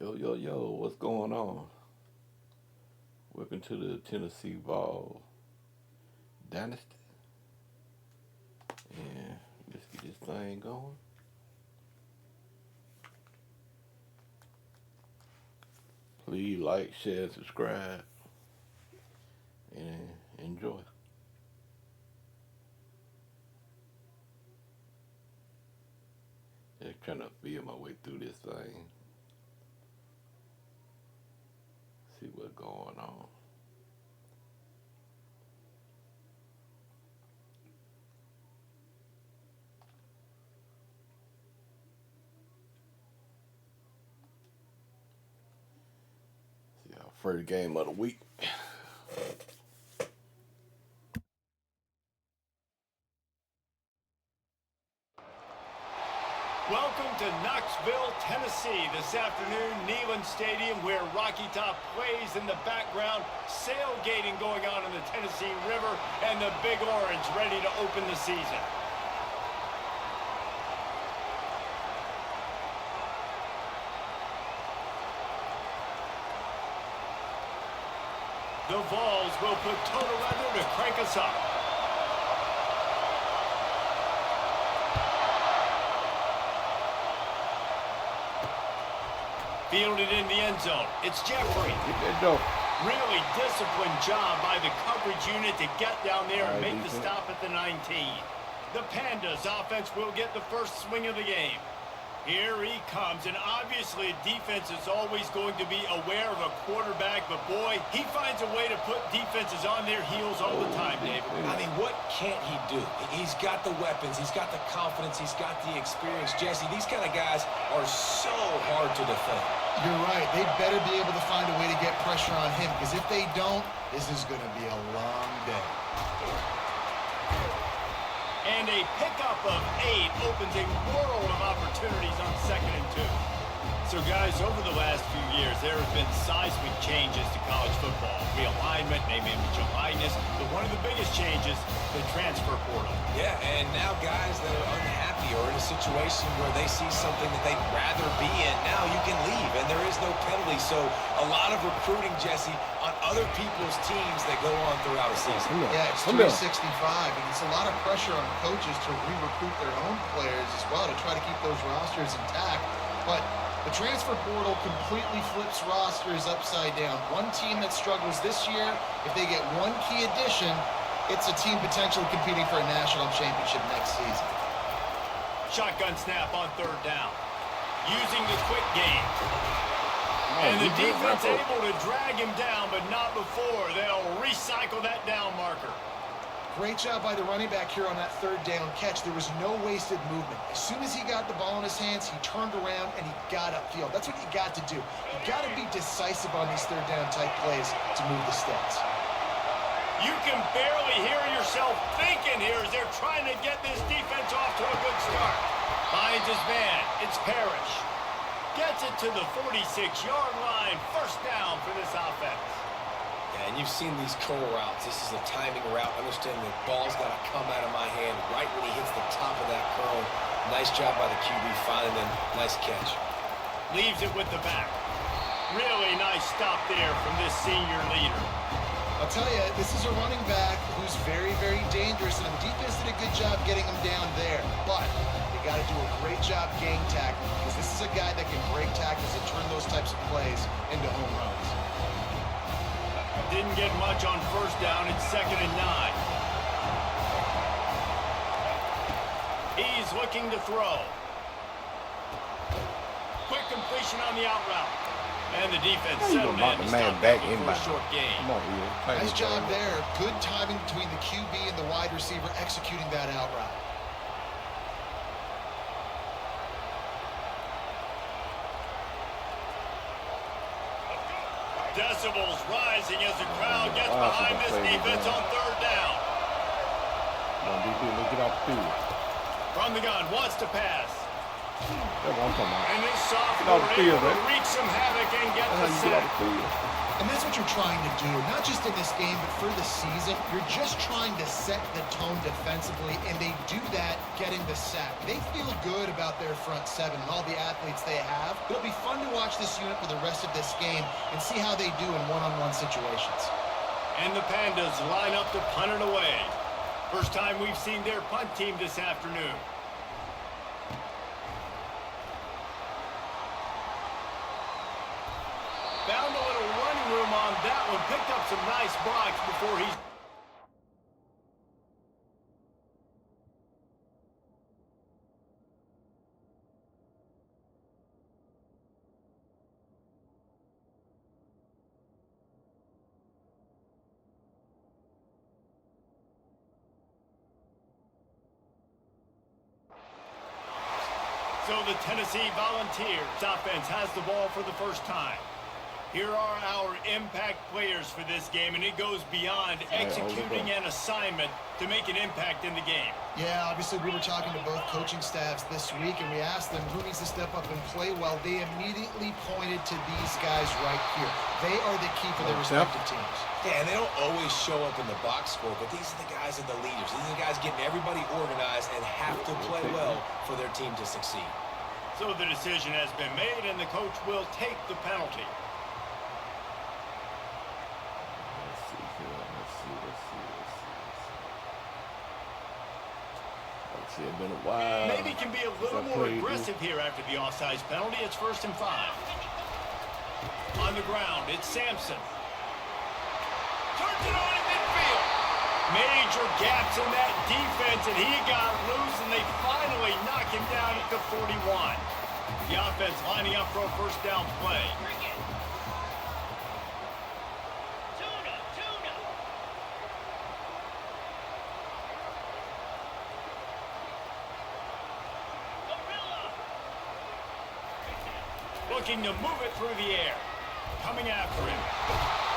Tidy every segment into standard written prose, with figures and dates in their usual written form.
Yo, yo, yo, what's going on? Welcome to the Tennessee Vols Dynasty. And let's get this thing going. Please like, share, subscribe, and enjoy. Just trying to feel my way through this thing. See what's going on. See our first game of the week. Welcome to Knoxville, Tennessee. This afternoon, Neyland Stadium, where Rocky Top plays in the background. Sailgating going on in the Tennessee River, and the Big Orange ready to open the season. The Vols will put total weather to crank us up. Fielded in the end zone. It's Jeffrey. Really disciplined job by the coverage unit to get down there and make the stop at the 19. The Pandas offense will get the first swing of the game. Here he comes, and obviously defense is always going to be aware of a quarterback, but boy, he finds a way to put defenses on their heels all the time, David. I mean, what can't he do? He's got the weapons, he's got the confidence, he's got the experience. Jesse, these kind of guys are so hard to defend. You're right. They better be able to find a way to get pressure on him, because if they don't, this is going to be a long day. And a pickup of 8 opens a world of opportunities on 2nd and 2. So, guys, over the last few years, there have been seismic changes to college football. Realignment, name, image, and likeness. But one of the biggest changes, the transfer portal. Yeah, and now guys that are unhappy or in a situation where they see something that they'd rather be in, now you can leave, and there is no penalty. So a lot of recruiting, Jesse, on other people's teams that go on throughout a season. Yeah, it's 365, and it's a lot of pressure on coaches to re-recruit their own players as well to try to keep those rosters intact. But the transfer portal completely flips rosters upside down. One team that struggles this year, if they get one key addition, it's a team potentially competing for a national championship next season. Shotgun snap on 3rd down. Using the quick game. And the defense able to drag him down, but not before. They'll recycle that down marker. Great job by the running back here on that 3rd down catch. There was no wasted movement. As soon as he got the ball in his hands, he turned around and he got upfield. That's what you got to do. You got to be decisive on these 3rd down type plays to move the sticks. You can barely hear yourself thinking here as they're trying to get this defense off to a good start. Finds his man. It's Parrish. Gets it to the 46-yard line. 1st down for this offense. Yeah, and you've seen these curl routes. This is a timing route. Understand the ball's got to come out of my hand right when he hits the top of that curl. Nice job by the QB finding him. Nice catch. Leaves it with the back. Really nice stop there from this senior leader. I'll tell you, this is a running back who's very, very dangerous, and the defense did a good job getting him down there. But they got to do a great job gang tackling, because this is a guy that can break tackles and turn those types of plays into home runs. Didn't get much on 1st down. It's 2nd and 9. He's looking to throw. Quick completion on the out route. And the defense settled in to stop that for a short game. Nice job there. Good timing between the QB and the wide receiver executing that out route. Decibels rising as the crowd gets behind this defense on 3rd down. Get off the field. From the gun, wants to pass. That's what I'm talking about. And this sophomore able to wreak some havoc and get the sack. And that's what you're trying to do, not just in this game, but for the season. You're just trying to set the tone defensively, and they do that getting the sack. They feel good about their front seven and all the athletes they have. It'll be fun to watch this unit for the rest of this game and see how they do in one-on-one situations. And the Pandas line up to punt it away. First time we've seen their punt team this afternoon. Found a little running room on that one. Picked up some nice blocks before he... So the Tennessee Volunteers offense has the ball for the first time. Here are our impact players for this game, and it goes beyond executing an assignment to make an impact in the game. Yeah, obviously we were talking to both coaching staffs this week, and we asked them who needs to step up and play well. They immediately pointed to these guys right here. They are the key for their respective teams. Yeah, and they don't always show up in the box score, but these are the guys that are the leaders. These are the guys getting everybody organized and have to play well for their team to succeed. So the decision has been made, and the coach will take the penalty. It's been a while. Maybe can be a little more aggressive here after the offsides penalty. It's 1st and 5. On the ground, it's Sampson. Turns it on in midfield. Major gaps in that defense, and he got loose, and they finally knock him down at the 41. The offense lining up for a first down play. Looking to move it through the air. Coming after him.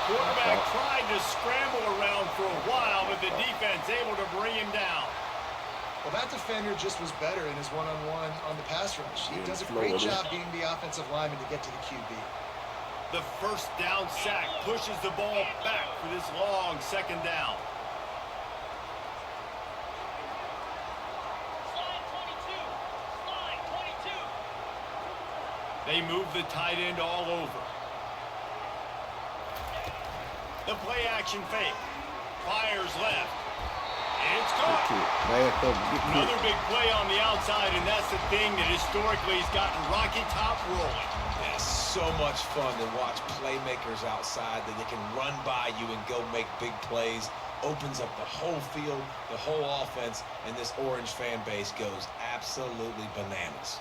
Quarterback tried to scramble around for a while, but the defense able to bring him down. Well, that defender just was better in his one-on-one on the pass rush. He does a great job being the offensive lineman to get to the QB. The first down sack pushes the ball back for this long 2nd down. They move the tight end all over. The play action fake. Fires left. It's caught. Another big play on the outside, and that's the thing that historically has gotten Rocky Top rolling. It's so much fun to watch playmakers outside that they can run by you and go make big plays. Opens up the whole field, the whole offense, and this Orange fan base goes absolutely bananas.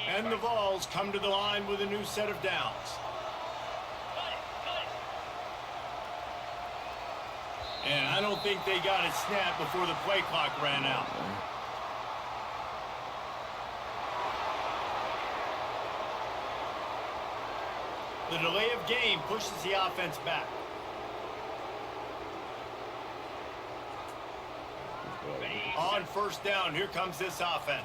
And the Vols come to the line with a new set of downs. And I don't think they got it snapped before the play clock ran out. The delay of game pushes the offense back. On 1st down, here comes this offense.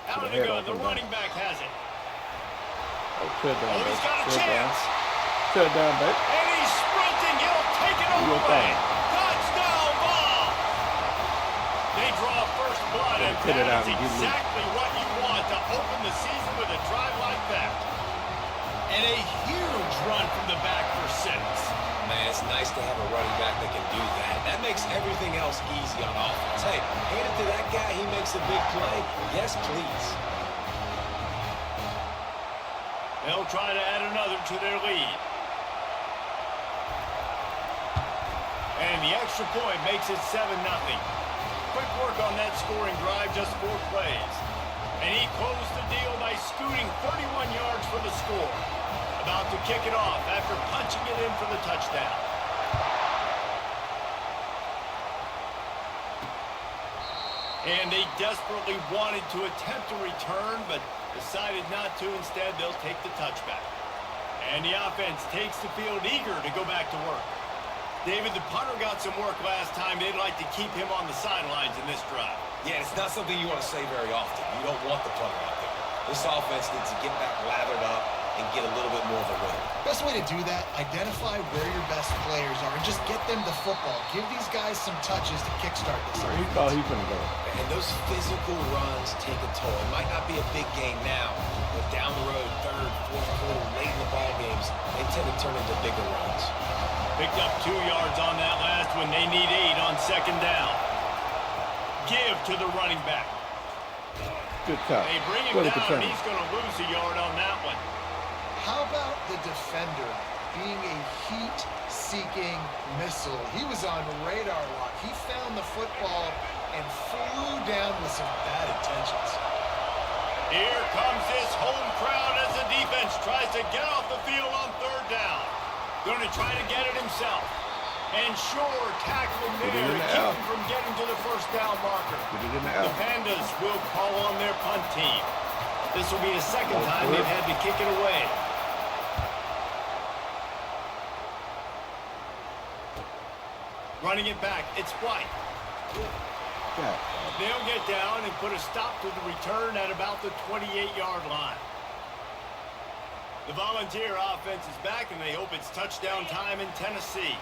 Out of the gun, the running back has it. Oh, he's got a chance. Down, baby. And he's sprinting. He'll take it all away. Touchdown ball. They draw first blood, and that is exactly what you want to open the season with a drive like that. And a huge run from the back for 6. Man, it's nice to have a running back that can do that. That makes everything else easy on offense. Hey, hand it to that guy, he makes a big play. Yes, please. They'll try to add another to their lead. And the extra point makes it 7-0. Quick work on that scoring drive, just 4 plays. And he closed the deal by scooting 31 yards for the score. About to kick it off after punching it in for the touchdown. And they desperately wanted to attempt a return, but decided not to. Instead, they'll take the touchback. And the offense takes the field eager to go back to work. David, the punter got some work last time. They'd like to keep him on the sidelines in this drive. Yeah, it's not something you want to say very often. You don't want the punter out there. This offense needs to get back lathered up and get a little bit more of a rhythm. Best way to do that, identify where your best players are and just get them the football. Give these guys some touches to kickstart this. Where he thought he was going to go. And those physical runs take a toll. It might not be a big game now, but down the road, third, fourth quarter, late in the ball games, they tend to turn into bigger runs. Picked up 2 yards on that last one. They need 8 on second down. Give to the running back. Good cut. They bring him down, and he's going to lose a yard on that one. How about the defender being a heat-seeking missile? He was on radar lock. He found the football and flew down with some bad intentions. Here comes this home crowd as the defense tries to get off the field on third down. Going to try to get it himself. And sure, tackle him there and keep him from getting to the first down marker. The Pandas will call on their punt team. This will be the second time they've had to kick it away. Running it back, it's White. They'll get down and put a stop to the return at about the 28-yard line. The Volunteer offense is back, and they hope it's touchdown time in Tennessee.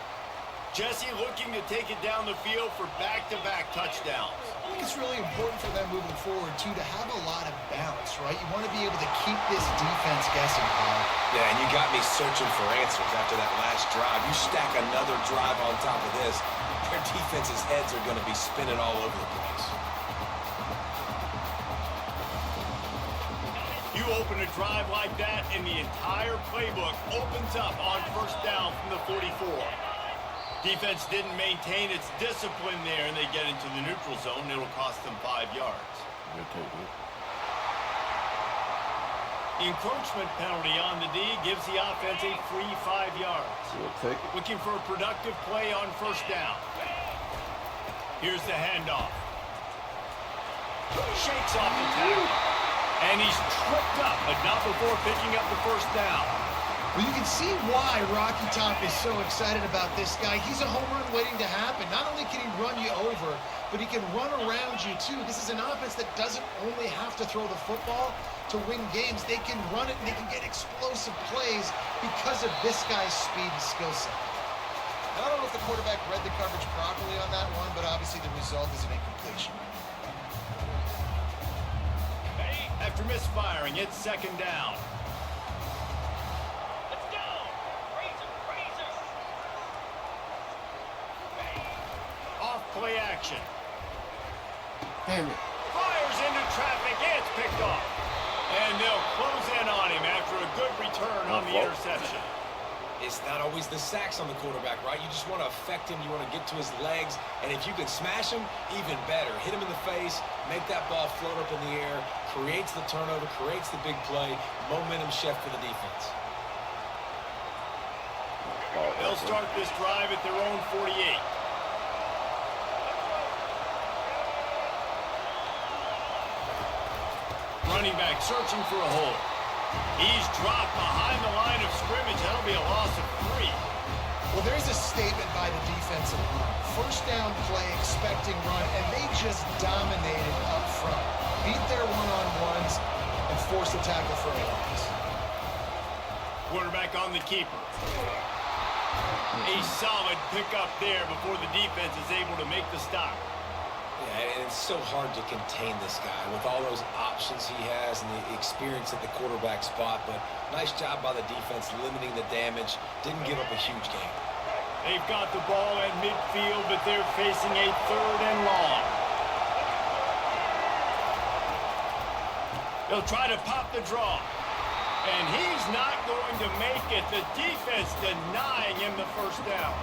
Jesse looking to take it down the field for back-to-back touchdowns. I think it's really important for them moving forward, too, to have a lot of balance, right? You want to be able to keep this defense guessing, Paul. Yeah, and you got me searching for answers after that last drive. You stack another drive on top of this, their defense's heads are going to be spinning all over the place. You open a drive like that, and the entire playbook opens up on first down from the 44. Defense didn't maintain its discipline there, and they get into the neutral zone. It'll cost them 5 yards. The encroachment penalty on the D gives the offense a free 5 yards. Looking for a productive play on first down. Here's the handoff. Shakes off the tackle. And he's tripped up, but not before picking up the first down. Well, you can see why Rocky Top is so excited about this guy. He's a home run waiting to happen. Not only can he run you over, but he can run around you, too. This is an offense that doesn't only have to throw the football to win games. They can run it, and they can get explosive plays because of this guy's speed and skill set. I don't know if the quarterback read the coverage properly on that one, but obviously the result is an incompletion. After misfiring, it's second down. Let's go! Razor! Off play action. Damn it. Fires into traffic, and it's picked off. And they'll close in on him after a good return on the interception. It's not always the sacks on the quarterback, right? You just want to affect him. You want to get to his legs. And if you can smash him, even better. Hit him in the face, make that ball float up in the air, creates the turnover, creates the big play, momentum shift for the defense. They'll start this drive at their own 48. Running back searching for a hole. He's dropped behind the line of scrimmage. That'll be a loss of 3. Well, there's a statement by the defensive line. First down play, expecting run, and they just dominated up front. Beat their one-on-ones and forced the tackle for a loss. Quarterback on the keeper. A solid pickup there before the defense is able to make the stop. Yeah, and it's so hard to contain this guy with all those options he has and the experience at the quarterback spot. But nice job by the defense limiting the damage. Didn't give up a huge game. They've got the ball at midfield, but they're facing a 3rd and long. They'll try to pop the draw. And he's not going to make it. The defense denying him the first down.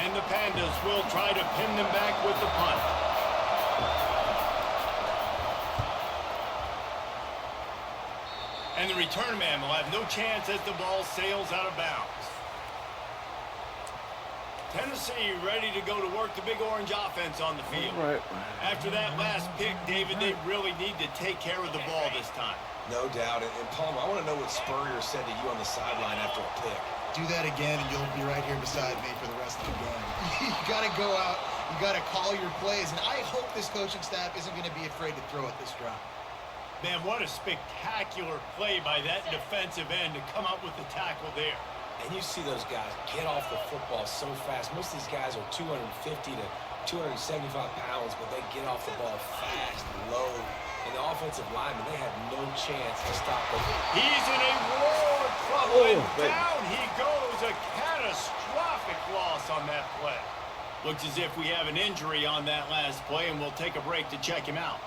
And the Pandas will try to pin them back with the punt. And the return man will have no chance as the ball sails out of bounds. Tennessee ready to go to work the Big Orange offense on the field. Right. After that last pick, David, they really need to take care of the ball this time. No doubt. And Palmer, I want to know what Spurrier said to you on the sideline after a pick. Do that again, and you'll be right here beside me for the rest of the game. You got to go out. You got to call your plays, and I hope this coaching staff isn't going to be afraid to throw at this drive. Man, what a spectacular play by that defensive end to come up with the tackle there. And you see those guys get off the football so fast. Most of these guys are 250 to 275 pounds, but they get off the ball fast, low. And the offensive linemen, they have no chance to stop them. He's in a world of trouble, and down he goes. A catastrophic loss on that play. Looks as if we have an injury on that last play, and we'll take a break to check him out.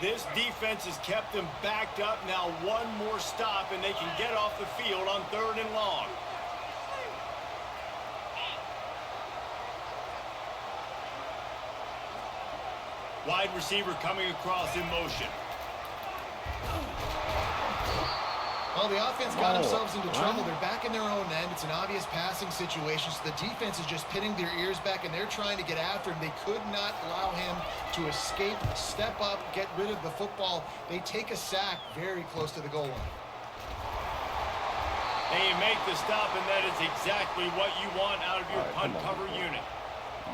This defense has kept them backed up. Now one more stop, and they can get off the field on 3rd and long. Wide receiver coming across in motion. Well, the offense got themselves into trouble. They're back in their own end. It's an obvious passing situation, so the defense is just pinning their ears back, and they're trying to get after him. They could not allow him to escape, step up, get rid of the football. They take a sack very close to the goal line. They make the stop, and that is exactly what you want out of your punt cover unit.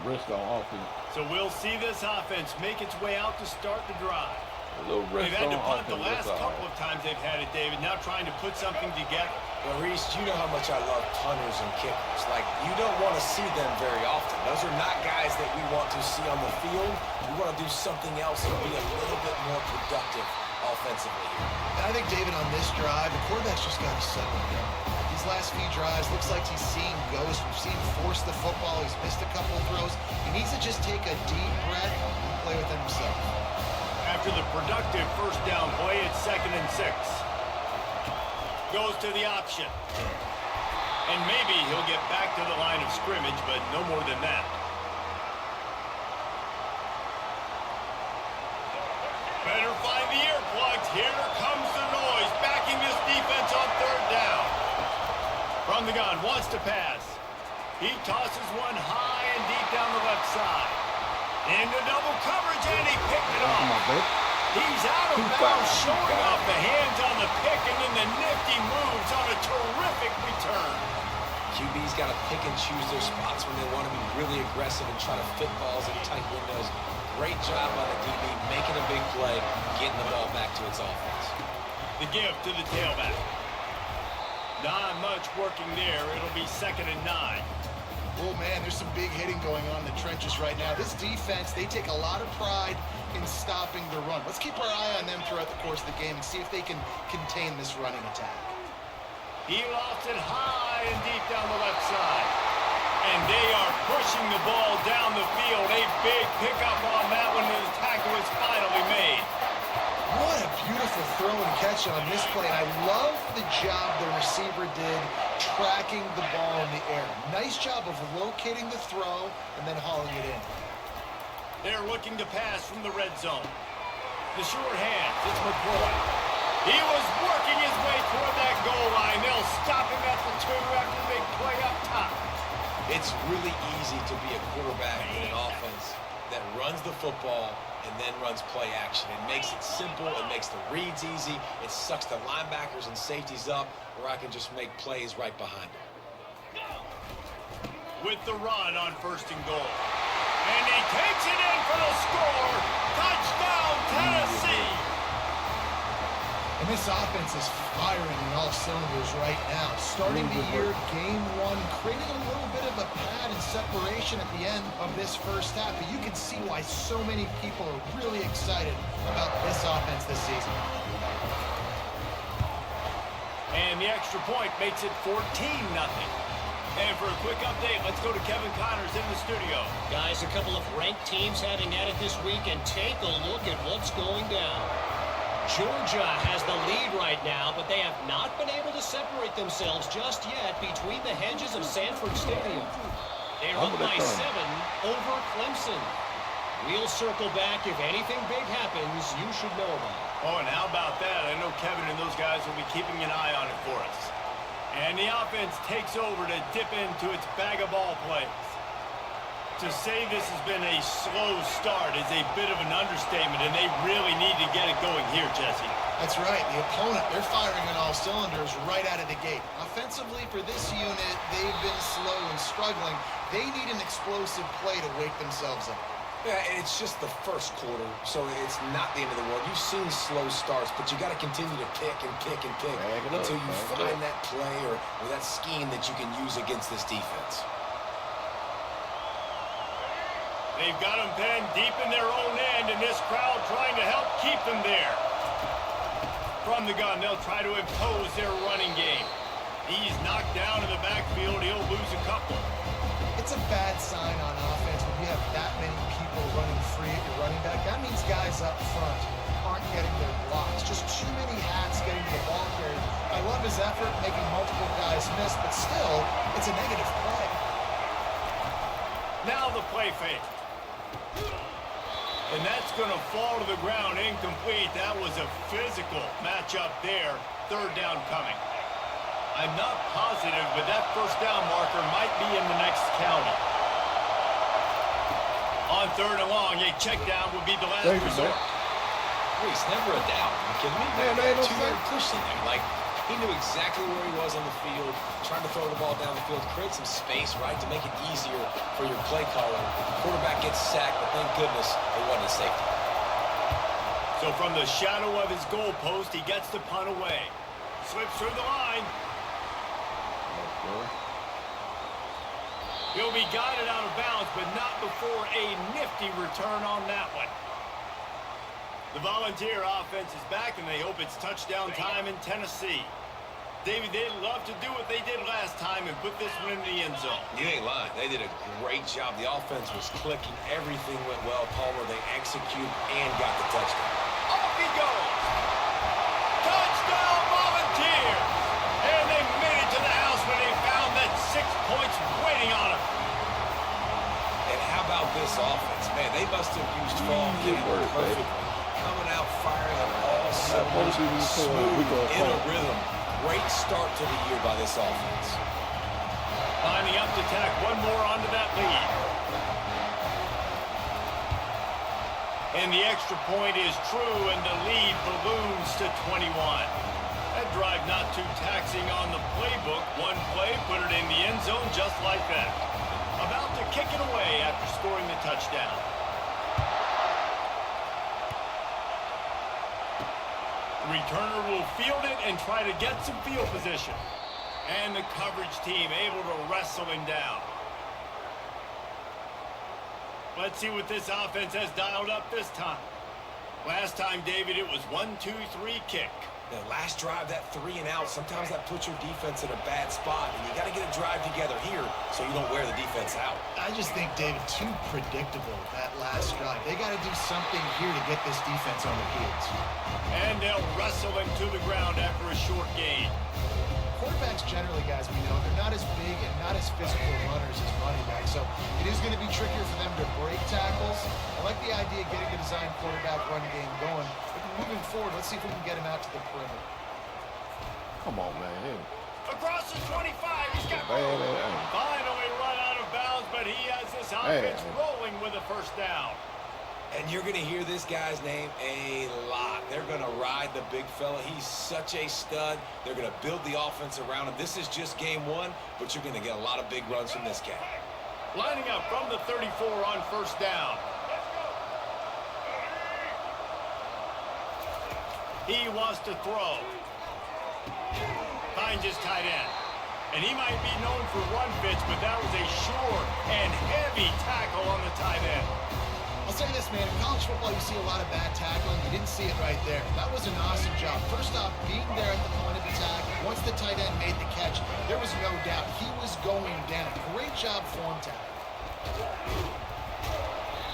Rest on offense. So we'll see this offense make its way out to start the drive. They've had to punt the last couple of times they've had it, David. Now trying to put something together. Well, Reese, you know how much I love punters and kickers. Like, you don't want to see them very often. Those are not guys that we want to see on the field. We want to do something else and be a little bit more productive offensively here. And I think, David, on this drive, the quarterback's just got to settle down. These last few drives, looks like he's seeing ghosts. We've seen him force the football. He's missed a couple of throws. He needs to just take a deep breath and play with himself. After the productive first down play, it's 2nd and 6. Goes to the option. And maybe he'll get back to the line of scrimmage, but no more than that. Better find the earplugs. Here comes the noise. Backing this defense on 3rd down. From the gun, wants to pass. He tosses one high and deep down the left side. Into double coverage, and he picked it off. He's out of bounds, showing off the hands on the pick, and then the nifty moves on a terrific return. QB's got to pick and choose their spots when they want to be really aggressive and try to fit balls in tight windows. Great job by the DB, making a big play, getting the ball back to its offense. The give to the tailback. Not much working there. It'll be 2nd and 9. Oh, man, there's some big hitting going on in the trenches right now. This defense, they take a lot of pride in stopping the run. Let's keep our eye on them throughout the course of the game and see if they can contain this running attack. He lost it high and deep down the left side. And they are pushing the ball down the field. A big pickup on that one, and the tackle is finally made. What a beautiful throw and catch on this play. And I love the job the receiver did tracking the ball in the air. Nice job of locating the throw and then hauling it in. They're looking to pass from the red zone. The short hand, it's McCoy. He was working his way toward that goal line. They'll stop him at the 2 after the big play up top. It's really easy to be a quarterback in an offense that runs the football and then runs play action. It makes it simple. It makes the reads easy. It sucks the linebackers and safeties up where I can just make plays right behind them. With the run on 1st and goal. And he takes it in for the score. Touchdown, Tennessee. And this offense is firing in all cylinders right now. Starting the year, game 1, creating a little bit of a pad and separation at the end of this first half. But you can see why so many people are really excited about this offense this season. And the extra point makes it 14-0. And for a quick update, let's go to Kevin Connors in the studio. Guys, a couple of ranked teams having at it this week, and take a look at what's going down. Georgia has the lead right now, but they have not been able to separate themselves just yet between the hedges of Sanford Stadium. They're up by 7 over Clemson. We'll circle back if anything big happens you should know about. Oh, and how about that? I know Kevin and those guys will be keeping an eye on it for us. And the offense takes over to dip into its bag of ball plays. To say this has been a slow start is a bit of an understatement, and they really need to get it going here, Jesse. That's right. The opponent, they're firing on all cylinders right out of the gate. Offensively, for this unit, they've been slow and struggling. They need an explosive play to wake themselves up. Yeah, it's just the first quarter, so it's not the end of the world. You've seen slow starts, but you got to continue to kick and kick and kick until you find that play or that scheme that you can use against this defense. They've got them pinned deep in their own end, and this crowd trying to help keep them there. From the gun, they'll try to impose their running game. He's knocked down in the backfield. He'll lose a couple. It's a bad sign on offense when you have that many people running free at your running back. That means guys up front aren't getting their blocks. Just too many hats getting to the ball carrier. I love his effort, making multiple guys miss, but still, it's a negative play. Now the play fake. And that's going to fall to the ground incomplete. That was a physical matchup there. Third down coming. I'm not positive, but that first down marker might be in the next county. On third and long, a check down would be the last resort. Reese, never a doubt. Are you kidding me? Man, they don't two-yard push in there. Like, he knew exactly where he was on the field, trying to throw the ball down the field, create some space, right, to make it easier for your play caller. The quarterback gets sacked, but thank goodness it wasn't a safety. So from the shadow of his goal post, he gets the punt away. Slips through the line. He'll be guided out of bounds, but not before a nifty return on that one. The Volunteer offense is back, and they hope it's touchdown time in Tennessee. David, they'd love to do what they did last time and put this one in the end zone. You ain't lying. They did a great job. The offense was clicking. Everything went well. Palmer, they executed and got the touchdown. Off he goes. Touchdown Volunteers. And they made it to the house when they found that 6 points waiting on them. And how about this offense? Man, they must have used fall perfectly. Coming out firing on all cylinders, smooth, in a rhythm. Great start to the year by this offense. Lining up to tack one more onto that lead. And the extra point is true, and the lead balloons to 21. That drive not too taxing on the playbook. One play, put it in the end zone just like that. About to kick it away after scoring the touchdown. The returner will field it and try to get some field position. And the coverage team able to wrestle him down. Let's see what this offense has dialed up this time. Last time, David, it was 1-2-3 kick. The last drive, that 3 and out, sometimes that puts your defense in a bad spot, and you got to get a drive together here so you don't wear the defense out. I just think, David, too predictable, that last drive. They got to do something here to get this defense on their heels. And they'll wrestle him to the ground after a short gain. Quarterbacks generally, guys, we know, they're not as big and not as physical runners as running backs, so it is going to be trickier for them to break tackles. I like the idea of getting the design quarterback run game going. But moving forward, let's see if we can get him out to the perimeter. Come on, man. Across the 25, he's got finally run out of bounds, but he has this offense rolling with a first down. And you're going to hear this guy's name a lot. They're going to ride the big fella. He's such a stud. They're going to build the offense around him. This is just game one, but you're going to get a lot of big runs from this guy. Lining up from the 34 on first down. He wants to throw. Finds his tight end. And he might be known for run fits, but that was a short and heavy tackle on the tight end. I'll say this, man, in college football, you see a lot of bad tackling. You didn't see it right there. That was an awesome job. First off, being there at the point of attack, once the tight end made the catch, there was no doubt he was going down. Great job form tackle.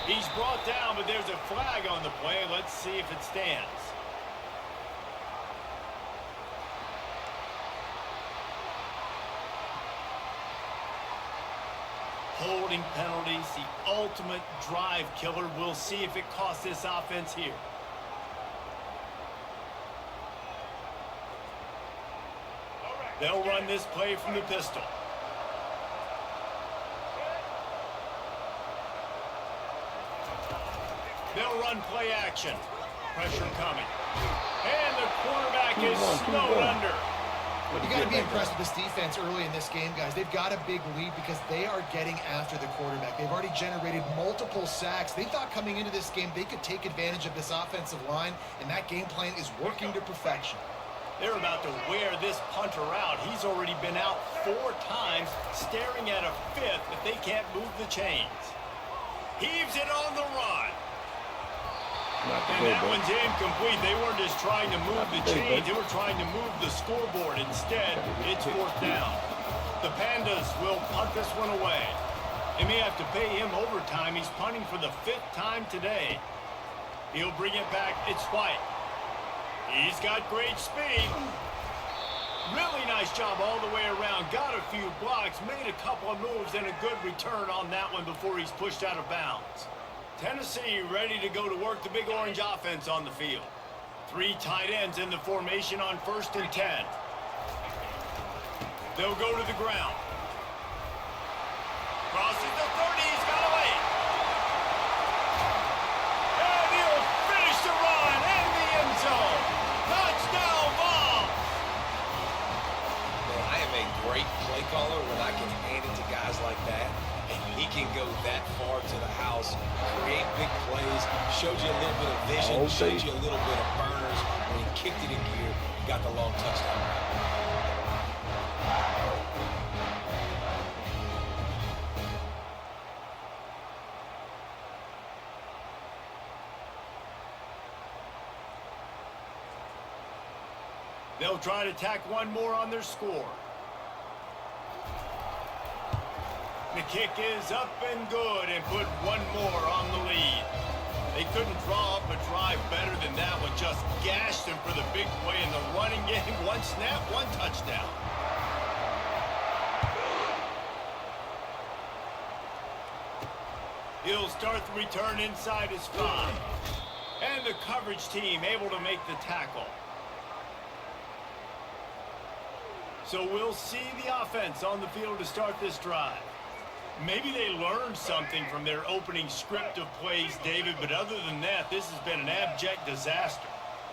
He's brought down, but there's a flag on the play. Let's see if it stands. Holding penalties, the ultimate drive killer. We'll see if it costs this offense here. They'll run this play from the pistol. They'll run play action. Pressure coming. And the quarterback is snowed under. You got to be impressed with this defense early in this game, guys. They've got a big lead because they are getting after the quarterback. They've already generated multiple sacks. They thought coming into this game they could take advantage of this offensive line, and that game plan is working to perfection. They're about to wear this punter out. He's already been out 4 times, staring at a 5th, but they can't move the chains. Heaves it on the run. And that one's incomplete. They weren't just trying to move the chains. They were trying to move the scoreboard. Instead, it's 4th down. The Pandas will punt this one away. They may have to pay him overtime. He's punting for the 5th time today. He'll bring it back. It's White. He's got great speed. Really nice job all the way around. Got a few blocks, made a couple of moves, and a good return on that one before he's pushed out of bounds. Tennessee ready to go to work the Big Orange offense on the field. 3 tight ends in the formation on 1st and 10. They'll go to the ground. Crosses the 30. He's got away. And he'll finish the run in the end zone. Touchdown ball. Man, I am a great play caller when I can hand it to guys like that. And he can go that far to the house, create big plays, showed you a little bit of vision, showed you a little bit of burners. When he kicked it in gear, he got the long touchdown. They'll try to tack one more on their score. The kick is up and good and put one more on the lead. They couldn't draw up a drive better than that one. Just gashed them for the big play in the running game. 1 snap, 1 touchdown. He'll start the return inside his 5. And the coverage team able to make the tackle. So we'll see the offense on the field to start this drive. Maybe they learned something from their opening script of plays, David, but other than that, this has been an abject disaster.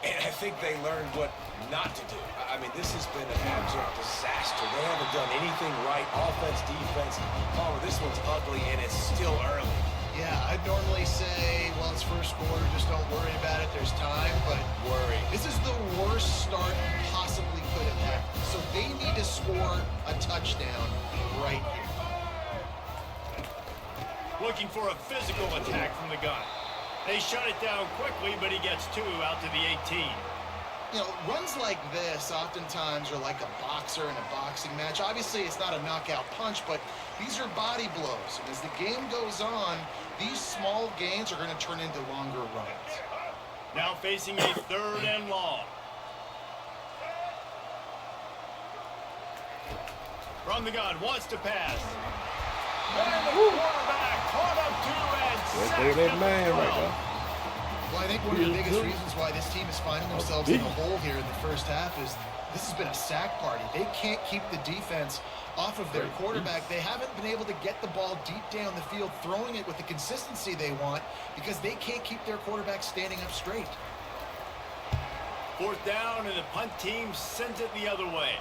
And I think they learned what not to do. I mean, this has been an abject disaster. They haven't done anything right, offense, defense. Palmer, this one's ugly, and it's still early. Yeah, I'd normally say, well, it's first quarter, just don't worry about it, there's time, but Worry. This is the worst start you possibly could have had. So they need to score a touchdown right here. Looking for a physical attack from the gun. They shut it down quickly, but he gets 2 out to the 18. You know, runs like this oftentimes are like a boxer in a boxing match. Obviously, it's not a knockout punch, but these are body blows. And as the game goes on, these small gains are going to turn into longer runs. Now facing a 3rd and long. From the gun, wants to pass. And the quarterback caught up 2 and sacked that man right there. Well, I think one of the biggest reasons why this team is finding themselves in a hole here in the first half is this has been a sack party. They can't keep the defense off of their quarterback. They haven't been able to get the ball deep down the field, throwing it with the consistency they want because they can't keep their quarterback standing up straight. 4th down, and the punt team sends it the other way.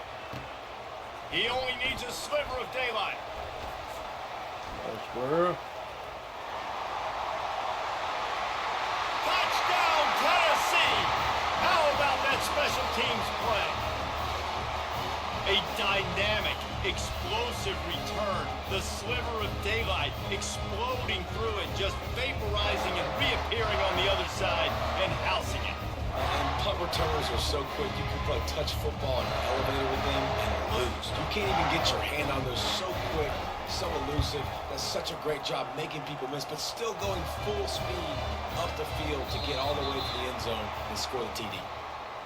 He only needs a sliver of daylight. Square. Touchdown, Tennessee! How about that special teams play? A dynamic, explosive return. The sliver of daylight exploding through it, just vaporizing and reappearing on the other side and housing it. And punt returners are so quick. You can play touch football in an elevator with them and lose. You can't even get your hand on those so quick, so elusive. That's such a great job making people miss, but still going full speed up the field to get all the way to the end zone and score the TD.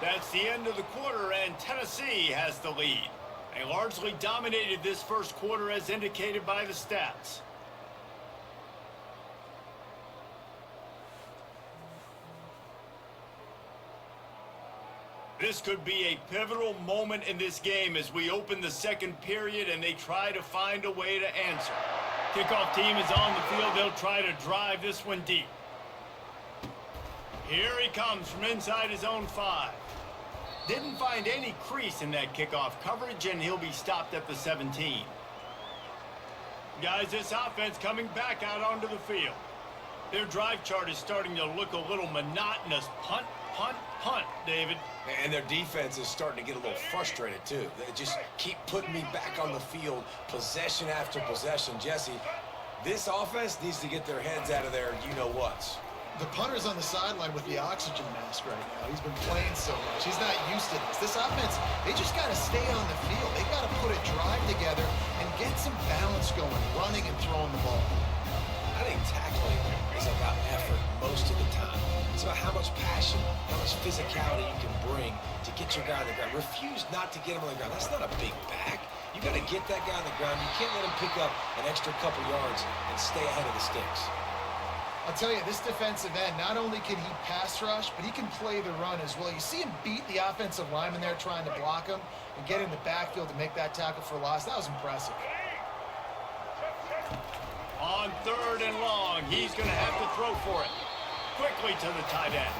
That's the end of the quarter, and Tennessee has the lead. They largely dominated this first quarter as indicated by the stats. This could be a pivotal moment in this game as we open the second period and they try to find a way to answer. Kickoff team is on the field. They'll try to drive this one deep. Here he comes from inside his own 5. Didn't find any crease in that kickoff coverage, and he'll be stopped at the 17. Guys, this offense coming back out onto the field. Their drive chart is starting to look a little monotonous. Punt, punt, punt, David. And their defense is starting to get a little frustrated, too. They just keep putting me back on the field, possession after possession. Jesse, this offense needs to get their heads out of their you-know-whats. The punter's on the sideline with the oxygen mask right now. He's been playing so much. He's not used to this. This offense, they just got to stay on the field. They got to put a drive together and get some balance going, running and throwing the ball. I think tackling is about effort most of the time. It's about how much passion, how much physicality you can bring to get your guy on the ground. Refuse not to get him on the ground. That's not a big back. You got to get that guy on the ground. You can't let him pick up an extra couple yards and stay ahead of the sticks. I'll tell you, this defensive end, not only can he pass rush, but he can play the run as well. You see him beat the offensive lineman there trying to block him and get in the backfield to make that tackle for loss. That was impressive. On 3rd and long, he's going to have to throw for it. Quickly to the tight end.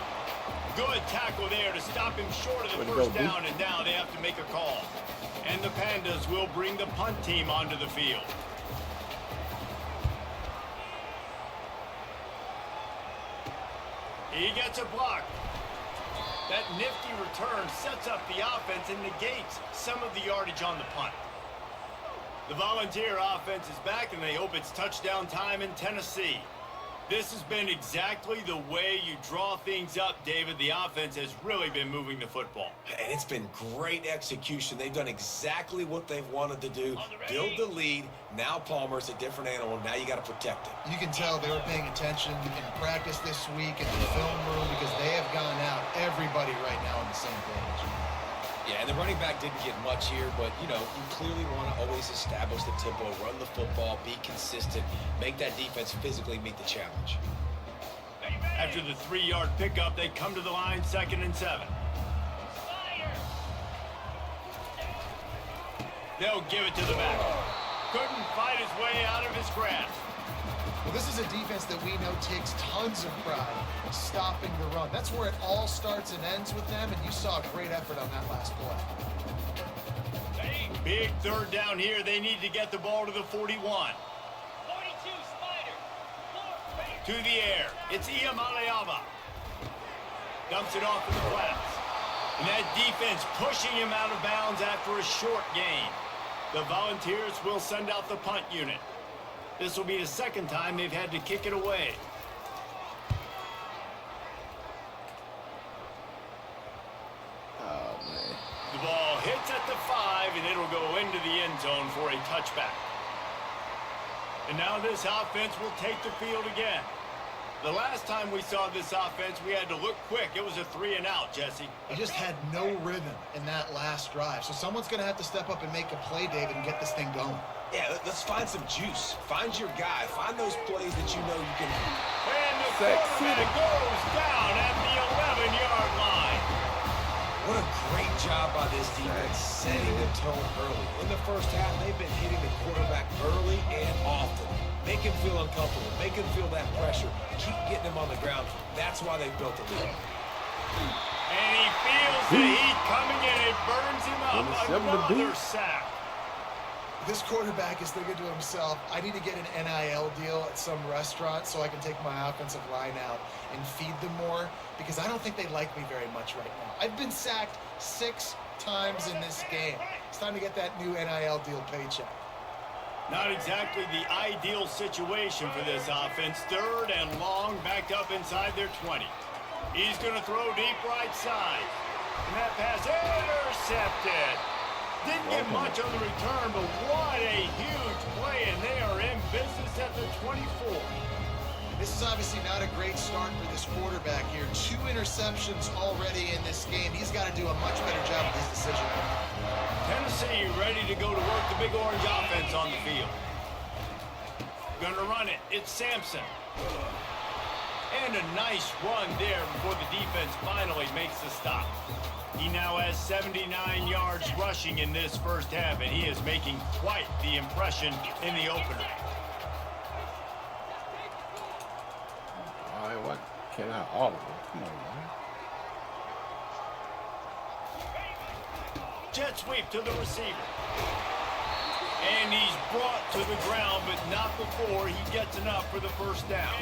Good tackle there to stop him short of the first down, and now they have to make a call. And the Pandas will bring the punt team onto the field. He gets a block. That nifty return sets up the offense and negates some of the yardage on the punt. The Volunteer offense is back, and they hope it's touchdown time in Tennessee. This has been exactly the way you draw things up, David. The offense has really been moving the football. And it's been great execution. They've done exactly what they've wanted to do. Build the lead. Now Palmer's a different animal. Now you got to protect it. You can tell they were paying attention in practice this week in the film room because they have gone out, everybody right now on the same page. Yeah, and the running back didn't get much here, but, you know, you clearly want to always establish the tempo, run the football, be consistent, make that defense physically meet the challenge. After the 3-yard pickup, they come to the line, 2nd and 7. They'll give it to the back. Couldn't fight his way out of his grasp. Well, this is a defense that we know takes tons of pride stopping the run. That's where it all starts and ends with them, and you saw a great effort on that last play. Big 3rd down here. They need to get the ball to the 41. 42, Spider. To the air. It's Iamaleava. Dumps it off in the flats. And that defense pushing him out of bounds after a short gain. The Volunteers will send out the punt unit. This will be the 2nd time they've had to kick it away. Oh, man. The ball hits at the 5, and it'll go into the end zone for a touchback. And now this offense will take the field again. The last time we saw this offense, we had to look quick. It was a 3-and-out, Jesse. They just had no rhythm in that last drive. So someone's going to have to step up and make a play, David, and get this thing going. Yeah, let's find some juice. Find your guy. Find those plays that you know you can do. And the quarterback goes down at the 11-yard line. What a great job by this defense setting the tone early. In the first half, they've been hitting the quarterback early and often. Make him feel uncomfortable. Make him feel that pressure. Keep getting him on the ground. That's why they built the lead. And he feels the heat coming in. It burns him up. Another sack. This quarterback is thinking to himself, I need to get an NIL deal at some restaurant so I can take my offensive line out and feed them more, because I don't think they like me very much right now. I've been sacked 6 times in this game. It's time to get that new NIL deal paycheck. Not exactly the ideal situation for this offense. 3rd and long, backed up inside their 20. He's going to throw deep right side. And that pass intercepted. Didn't get much on the return, but what a huge play, and they are in business at the 24. This is obviously not a great start for this quarterback here. 2 interceptions already in this game. He's got to do a much better job of his decision. Tennessee ready to go to work the big orange offense on the field. Gonna run it. It's Sampson. And a nice run there before the defense finally makes the stop. He now has 79 yards rushing in this first half, and he is making quite the impression in the opener. All right, what can I audible? Come on, man. Jet sweep to the receiver. And he's brought to the ground, but not before he gets enough for the first down.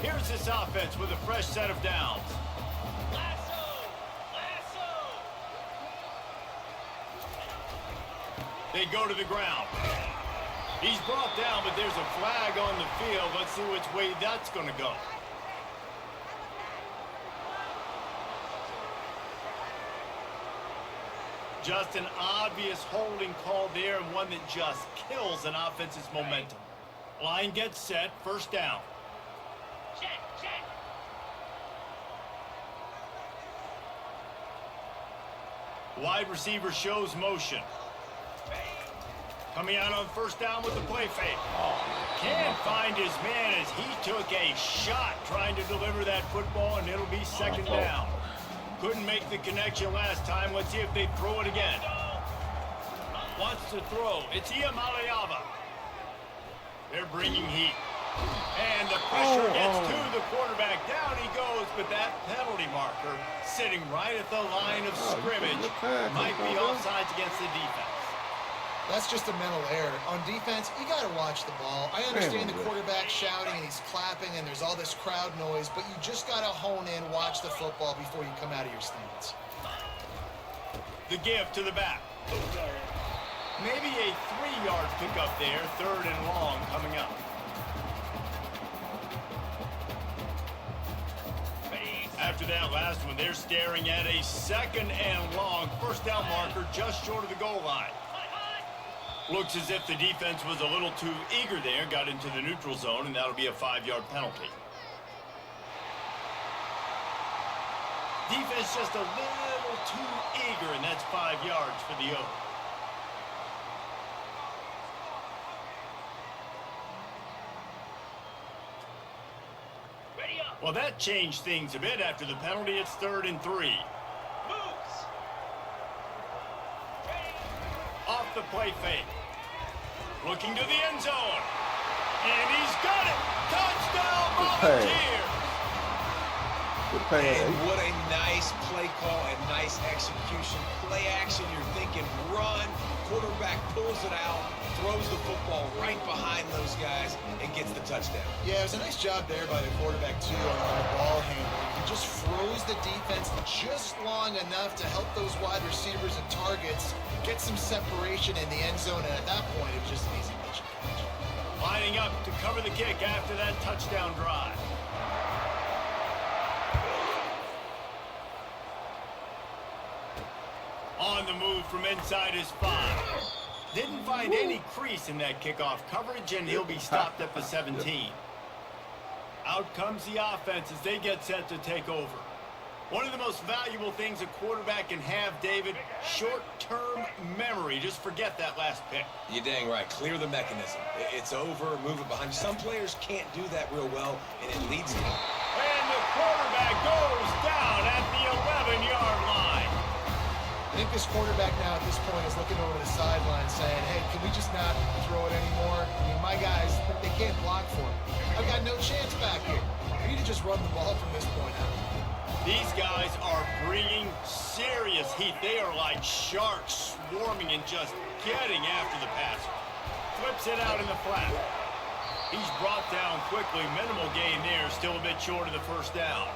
Here's this offense with a fresh set of downs. They go to the ground. He's brought down, but there's a flag on the field. Let's see which way that's going to go. Just an obvious holding call there, and one that just kills an offense's momentum. Line gets set, first down. Wide receiver shows motion. Coming out on first down with the play fake. Can't find his man as he took a shot trying to deliver that football, and it'll be second down. Couldn't make the connection last time. Let's see if they throw it again. Wants to throw. It's Iamaleava. They're bringing heat. And the pressure gets to the quarterback. Down he goes, but that penalty marker sitting right at the line of scrimmage might be offsides against the defense. That's just a mental error. On defense, you got to watch the ball. I understand the quarterback shouting and he's clapping and there's all this crowd noise, but you just got to hone in, watch the football before you come out of your stance. The give to the back. Maybe a 3-yard pickup there, third and long coming up. After that last one, they're staring at a second and long. First down marker just short of the goal line. Looks as if the defense was a little too eager there, got into the neutral zone, and that'll be a 5-yard penalty. Defense just a little too eager, and that's 5 yards for the O. Well, that changed things a bit after the penalty. It's 3rd and 3. Off the play fake. Looking to the end zone. And he's got it. Touchdown, Volunteers. And what a nice play call and nice execution. Play action, you're thinking run. Quarterback pulls it out, throws the football right behind those guys, and gets the touchdown. Yeah, it was a nice job there by the quarterback, too, on the ball handling. He just froze the defense just long enough to help those wide receivers and targets get some separation in the end zone, and at that point, it was just an easy catch. Lining up to cover the kick after that touchdown drive. On the move from inside his 5. Didn't find any crease in that kickoff coverage, and he'll be stopped at the 17. Out comes the offense as they get set to take over. One of the most valuable things a quarterback can have, David, short-term memory. Just forget that last pick. You're dang right. Clear the mechanism. It's over, move it behind you. Some players can't do that real well, and it leads to... And the quarterback goes down at the 11-yard line. I think this quarterback now at this point is looking over the sideline saying, hey, can we just not throw it anymore? I mean, my guys, they can't block for it. I've got no chance back here. We need to just run the ball from this point out. These guys are bringing serious heat. They are like sharks swarming and just getting after the passer. Flips it out in the flat. He's brought down quickly. Minimal gain there. Still a bit short of the first down.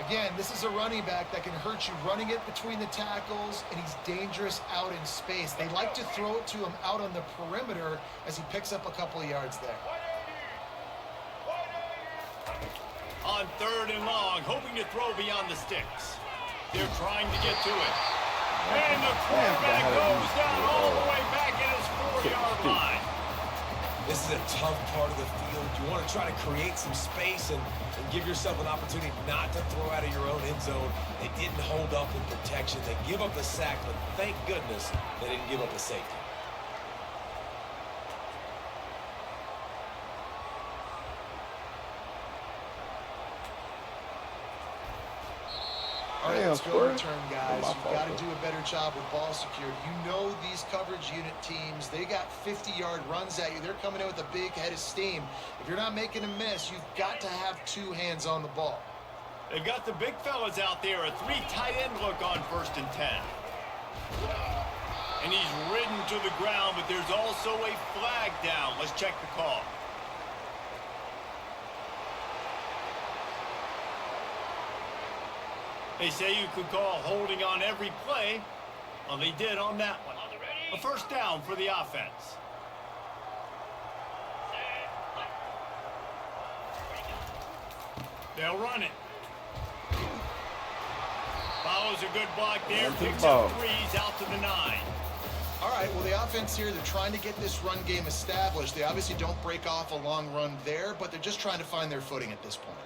Again, this is a running back that can hurt you running it between the tackles, and he's dangerous out in space. They like to throw it to him out on the perimeter as he picks up a couple of yards there. On 3rd and long, hoping to throw beyond the sticks. They're trying to get to it. And the quarterback goes down all the way back at his 4-yard line. This is a tough part of the field. You want to try to create some space and give yourself an opportunity not to throw out of your own end zone. They didn't hold up in protection. They give up the sack, but thank goodness they didn't give up a safety. All right, let's go return, guys. My You've fault, got to do a better job with ball security. You know these coverage unit teams, they got 50-yard runs at you. They're coming in with a big head of steam. If you're not making a miss, you've got to have 2 hands on the ball. They've got the big fellas out there. A 3 tight end look on 1st and 10. And he's ridden to the ground, but there's also a flag down. Let's check the call. They say you could call holding on every play. Well, they did on that one. A 1st down for the offense. They'll run it. Follows a good block there. Picks up 3s out to the 9. All right, well, the offense here, they're trying to get this run game established. They obviously don't break off a long run there, but they're just trying to find their footing at this point.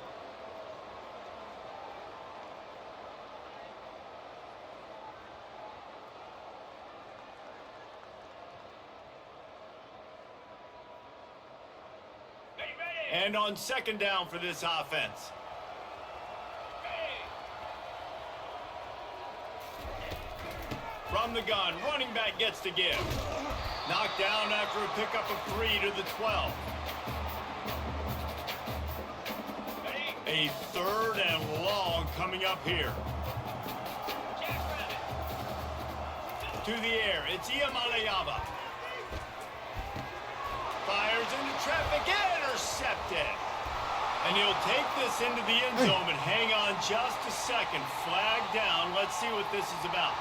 And on 2nd down for this offense. From the gun, running back gets to give. Knocked down after a pickup of 3 to the 12. A 3rd and long coming up here. To the air, it's Iamaleava. Fires into traffic, intercepted. And he'll take this into the end zone, but hang on just a second. Flag down. Let's see what this is about.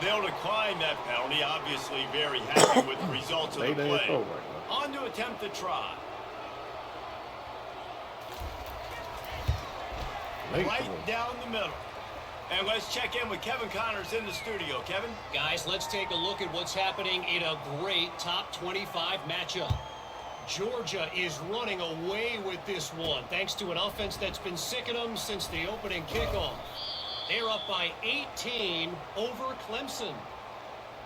They'll decline that penalty. Obviously very happy with the results of the play. On to attempt the try. Right down the middle. And let's check in with Kevin Connors in the studio. Kevin? Guys, let's take a look at what's happening in a great top 25 matchup. Georgia is running away with this one, thanks to an offense that's been sicking them since the opening kickoff. They're up by 18 over Clemson.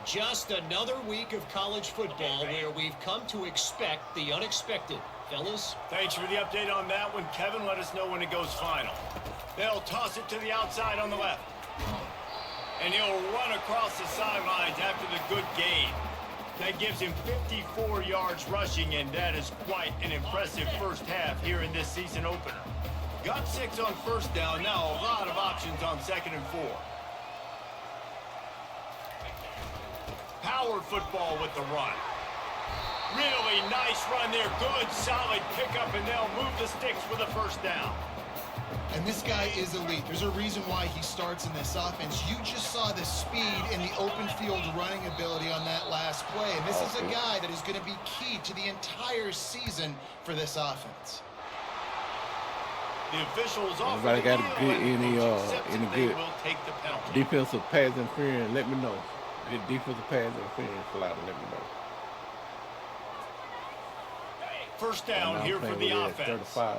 Just another week of college football where we've come to expect the unexpected. Fellas? Thanks for the update on that one, Kevin. Let us know when it goes final. They'll toss it to the outside on the left. And he'll run across the sidelines after the good gain. That gives him 54 yards rushing, and that is quite an impressive first half here in this season opener. Got 6 on 1st down. Now a lot of options on 2nd and 4. Power football with the run. Really nice run there. Good, solid pickup, and they'll move the sticks for the 1st down. And this guy is elite. There's a reason why he starts in this offense. You just saw the speed and the open field running ability on that last play. And this is a guy that is going to be key to the entire season for this offense. The officials offer Everybody got the to get any good will take the penalty. defensive pass interference. Let me know. Good defensive pass interference. Let me know. 1st down here for the offense. 35.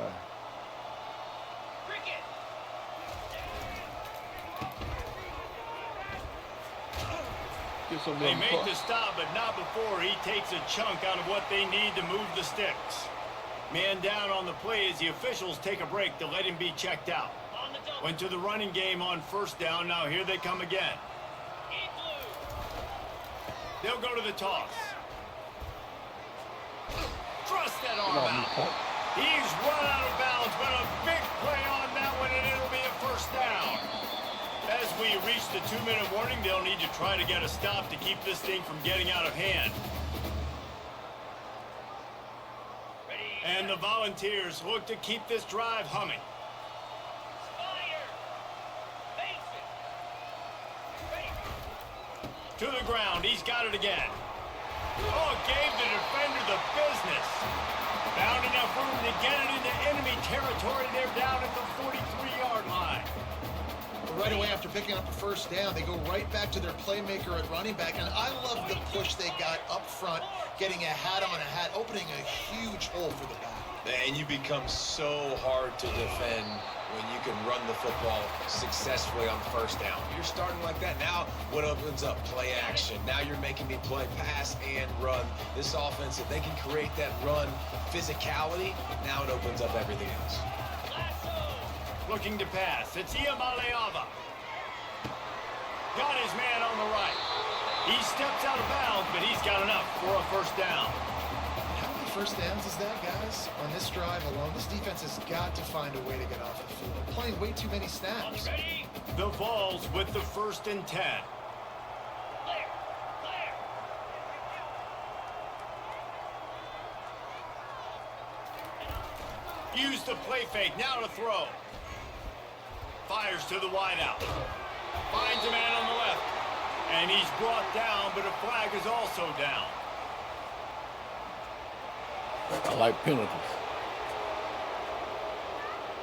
They make the stop, but not before he takes a chunk out of what they need to move the sticks. Man down on the play as the officials take a break to let him be checked out. Went to the running game on 1st down. Now here they come again. They'll go to the toss. Thrust that arm out. He's run out of bounds, but a big play on that one, and it'll be a 1st down. As we reach the 2-minute warning, they'll need to try to get a stop to keep this thing from getting out of hand. And the Volunteers look to keep this drive humming. To the ground, he's got it again. Oh, gave the defender the business. Found enough room to get it into enemy territory. They're down at the 43-yard line. Right away after picking up the 1st down, they go right back to their playmaker at running back. And I love the push they got up front, getting a hat on a hat, opening a huge hole for the back. And you become so hard to defend when you can run the football successfully on 1st down. You're starting like that. Now what opens up? Play action. Now you're making me play pass and run. This offense, if they can create that run physicality, now it opens up everything else. Looking to pass. It's Iamaleava. Got his man on the right. He steps out of bounds, but he's got enough for a first down. How many first downs is that, guys? On this drive alone, this defense has got to find a way to get off the field. They're playing way too many snaps. The Vols with the 1st and 10. Use the play fake, now to throw. Fires to the wideout. Finds a man on the left. And he's brought down, but a flag is also down. I like penalties.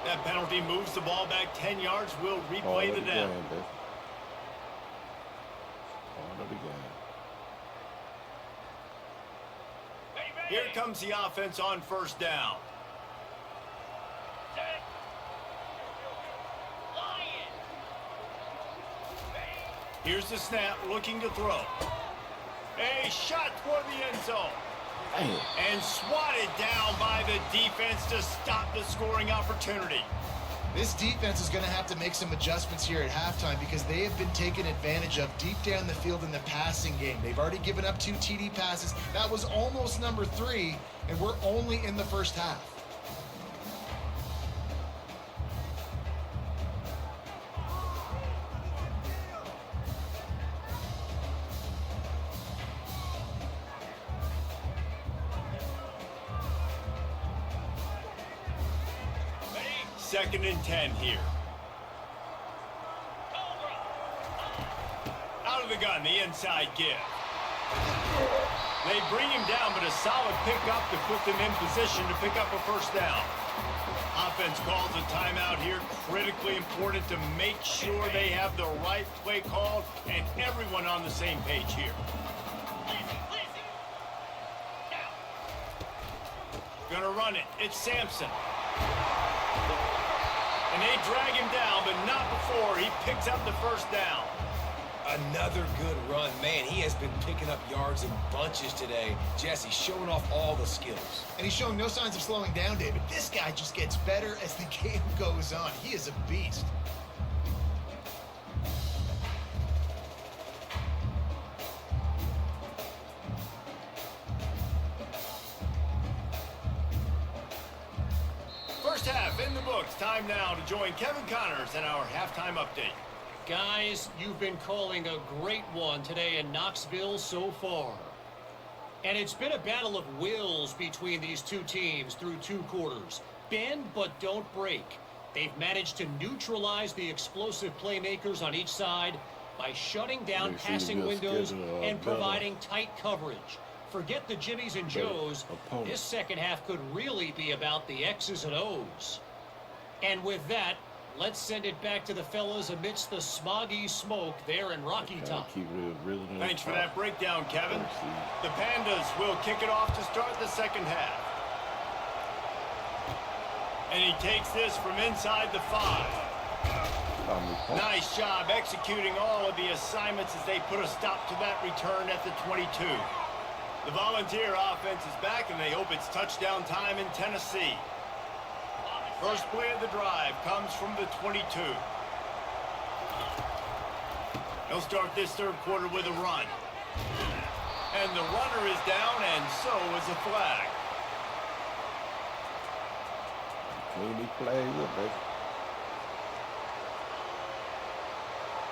That penalty moves the ball back 10 yards. We'll replay the down. Part of the game. Here comes the offense on 1st down. Here's the snap, looking to throw. A shot toward the end zone. Damn. And swatted down by the defense to stop the scoring opportunity. This defense is going to have to make some adjustments here at halftime because they have been taken advantage of deep down the field in the passing game. They've already given up 2 TD passes. That was almost number 3, and we're only in the first half. Second and 10 here. Out of the gun, the inside give. They bring him down, but a solid pickup to put them in position to pick up a first down. Offense calls a timeout here. Critically important to make sure they have the right play called and everyone on the same page here. Gonna run it. It's Sampson. And they drag him down, but not before he picks up the first down. Another good run. Man, he has been picking up yards in bunches today. Jesse showing off all the skills. And he's showing no signs of slowing down, David. This guy just gets better as the game goes on. He is a beast. First half in the books. Time now to join Kevin Connors in our halftime update. Guys, you've been calling a great one today in Knoxville so far. And it's been a battle of wills between these two teams through 2 quarters. Bend but don't break. They've managed to neutralize the explosive playmakers on each side by shutting down passing windows and providing tight coverage. Forget the Jimmies and Joes. This second half could really be about the X's and O's. And with that, let's send it back to the fellas amidst the smoggy smoke there in Rocky Top. Thanks for that breakdown, Kevin. The Pandas will kick it off to start the second half. And he takes this from inside the 5. Nice job executing all of the assignments as they put a stop to that return at the 22. The Volunteer offense is back, and they hope it's touchdown time in Tennessee. First play of the drive comes from the 22. He'll start this third quarter with a run. And the runner is down, and so is a flag.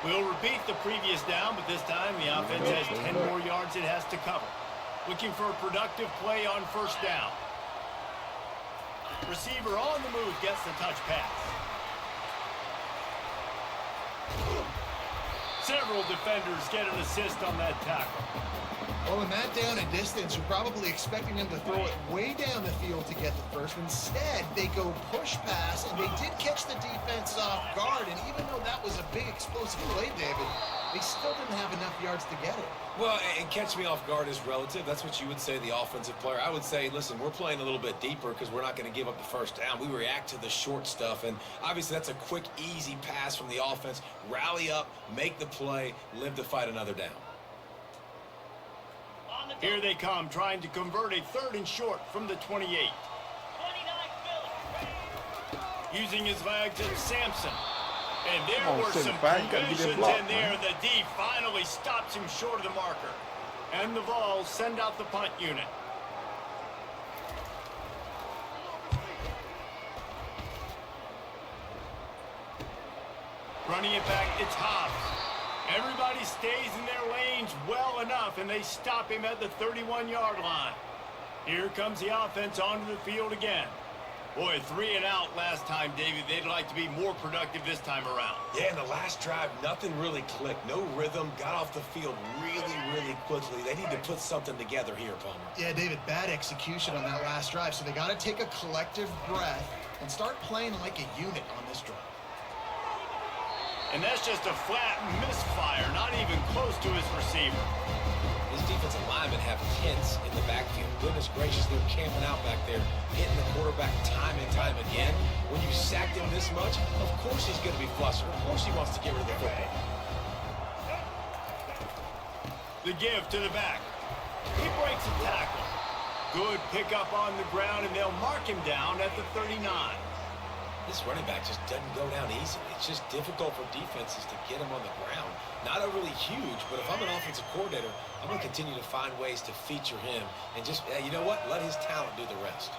We'll repeat the previous down, but this time the offense has 10 more yards it has to cover. Looking for a productive play on first down. Receiver on the move gets the touch pass. Several defenders get an assist on that tackle. Well, in that down and distance, you're probably expecting them to throw it way down the field to get the first. Instead, they go push pass, and they did catch the defense off guard. And even though that was a big explosive play, David, they still didn't have enough yards to get it. Well, and catch me off guard is relative. That's what you would say, the offensive player. I would say, listen, we're playing a little bit deeper because we're not going to give up the first down. We react to the short stuff, and obviously that's a quick, easy pass from the offense. Rally up, make the play, live to fight another down. Here they come, trying to convert a 3rd and short from the 28. Using his legs, it's Sampson. And there were some collisions in there. The D finally stops him short of the marker. And the Vols send out the punt unit. Running it back, it's Hobbs. Everybody stays in their lanes well enough, and they stop him at the 31-yard line. Here comes the offense onto the field again. Boy, 3 and out last time, David. They'd like to be more productive this time around. Yeah, in the last drive, nothing really clicked. No rhythm, got off the field really quickly. They need to put something together here, Palmer. Yeah, David, bad execution on that last drive, so they got to take a collective breath and start playing like a unit on this drive. And that's just a flat misfire, not even close to his receiver. These defensive linemen have tents in the backfield. Goodness gracious, they're camping out back there, hitting the quarterback time and time again. When you sacked him this much, of course he's going to be flustered. Of course he wants to get rid of the football. The give to the back. He breaks a tackle. Good pickup on the ground, and they'll mark him down at the 39. This running back just doesn't go down easily. It's just difficult for defenses to get him on the ground. Not overly huge, but if I'm an offensive coordinator, I'm going to continue to find ways to feature him and just, you know what, let his talent do the rest.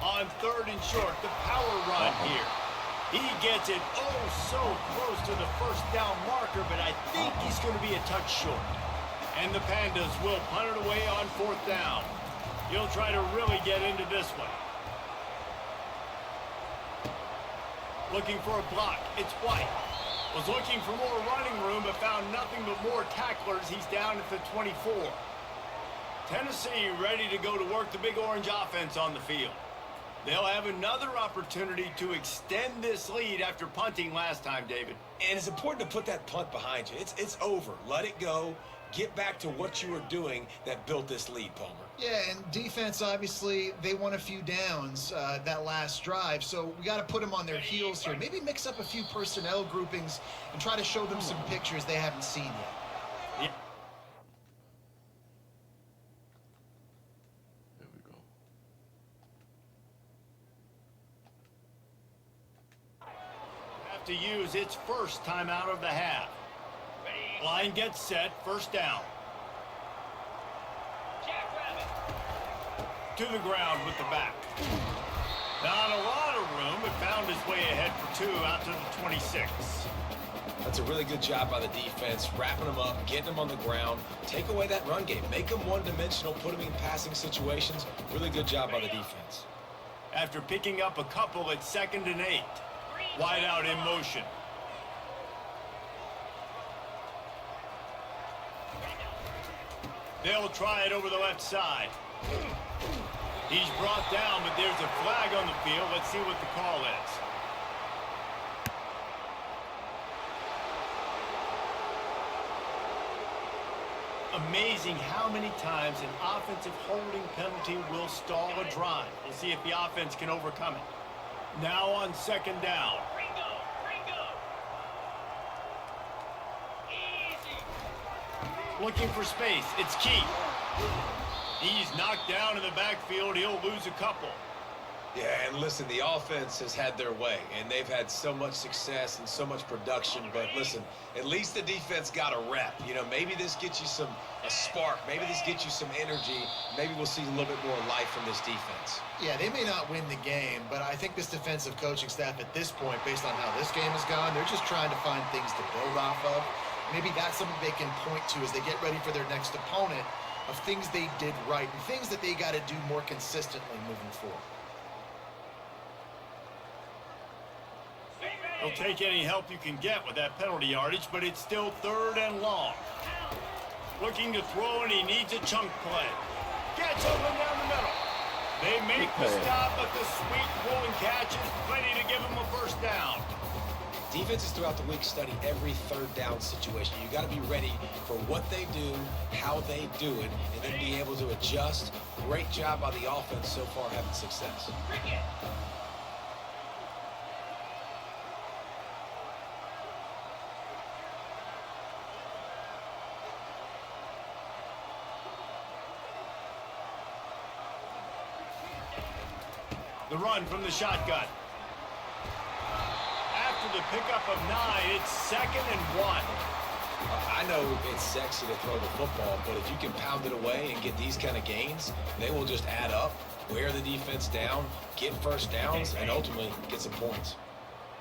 On 3rd and short, the power run here. He gets it so close to the first down marker, but I think he's going to be a touch short. And the Pandas will punt it away on 4th down. He'll try to really get into this one. Looking for a block. It's White. Was looking for more running room, but found nothing but more tacklers. He's down at the 24. Tennessee ready to go to work the Big Orange offense on the field. They'll have another opportunity to extend this lead after punting last time, David. And it's important to put that punt behind you. It's over. Let it go. Get back to what you were doing that built this lead, Palmer. Yeah, and defense, obviously, they won a few downs that last drive, so we got to put them on their heels here. Maybe mix up a few personnel groupings and try to show them some pictures they haven't seen yet. Yeah. There we go. Have to use its first timeout of the half. Line gets set, 1st down. To the ground with the back. Not a lot of room, but found his way ahead for 2 out to the 26. That's a really good job by the defense, wrapping them up, getting them on the ground. Take away that run game. Make them one-dimensional, put them in passing situations. Really good job by the defense. After picking up a couple at 2nd and 8. Wide out in motion. They'll try it over the left side. He's brought down, but there's a flag on the field. Let's see what the call is. Amazing how many times an offensive holding penalty will stall a drive. We'll see if the offense can overcome it. Now on 2nd down. Looking for space. It's Key. He's knocked down in the backfield. He'll lose a couple. Yeah, and listen, the offense has had their way, and they've had so much success and so much production. But listen, at least the defense got a rep. You know, maybe this gets you a spark. Maybe this gets you some energy. Maybe we'll see a little bit more life from this defense. Yeah, they may not win the game, but I think this defensive coaching staff at this point, based on how this game has gone, they're just trying to find things to build off of. Maybe that's something they can point to as they get ready for their next opponent, of things they did right and things that they got to do more consistently moving forward. He'll take any help you can get with that penalty yardage, but it's still 3rd and long. Looking to throw, and he needs a chunk play. Gets open down the middle. They make the stop, but the sweet throwing catch is plenty to give him a 1st down. Defenses throughout the week study every 3rd down situation. You got to be ready for what they do, how they do it, and then be able to adjust. Great job by the offense so far having success. The run from the shotgun. After the pickup of 9, it's 2nd and 1. I know it's sexy to throw the football, but if you can pound it away and get these kind of gains, they will just add up, wear the defense down, get first downs, and ultimately get some points.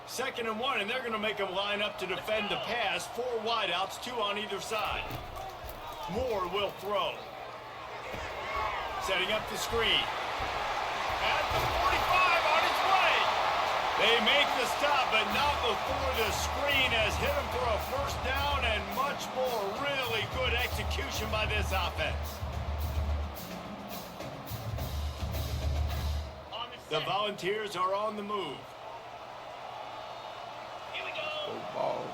2nd and 1, and they're going to make them line up to defend the pass. 4 wideouts, 2 on either side. Moore will throw. Setting up the screen. At the 45 on its way. They make the stop, but not before the screen has hit them for a first down and much more. Really good execution by this offense. The Volunteers are on the move. Here we go. Ball.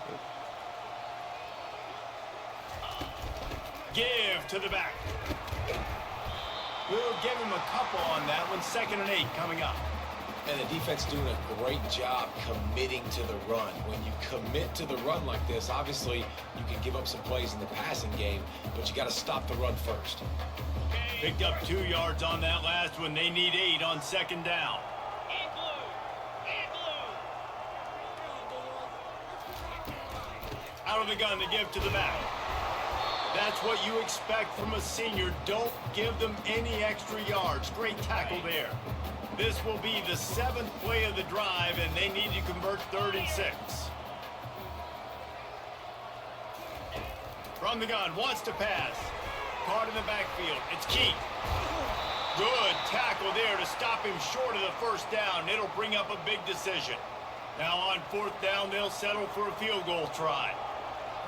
Give to the back. We'll give him a couple on that one. 2nd and 8 coming up. And the defense doing a great job committing to the run. When you commit to the run like this, obviously you can give up some plays in the passing game, but you got to stop the run first. Picked up 2 yards on that last one. They need 8 on 2nd down. Out of the gun to give to the back. That's what you expect from a senior. Don't give them any extra yards. Great tackle there. This will be the 7th play of the drive, and they need to convert 3rd and 6. From the gun, wants to pass. Caught in the backfield. It's Keith. Good tackle there to stop him short of the first down. It'll bring up a big decision. Now on 4th down, they'll settle for a field goal try.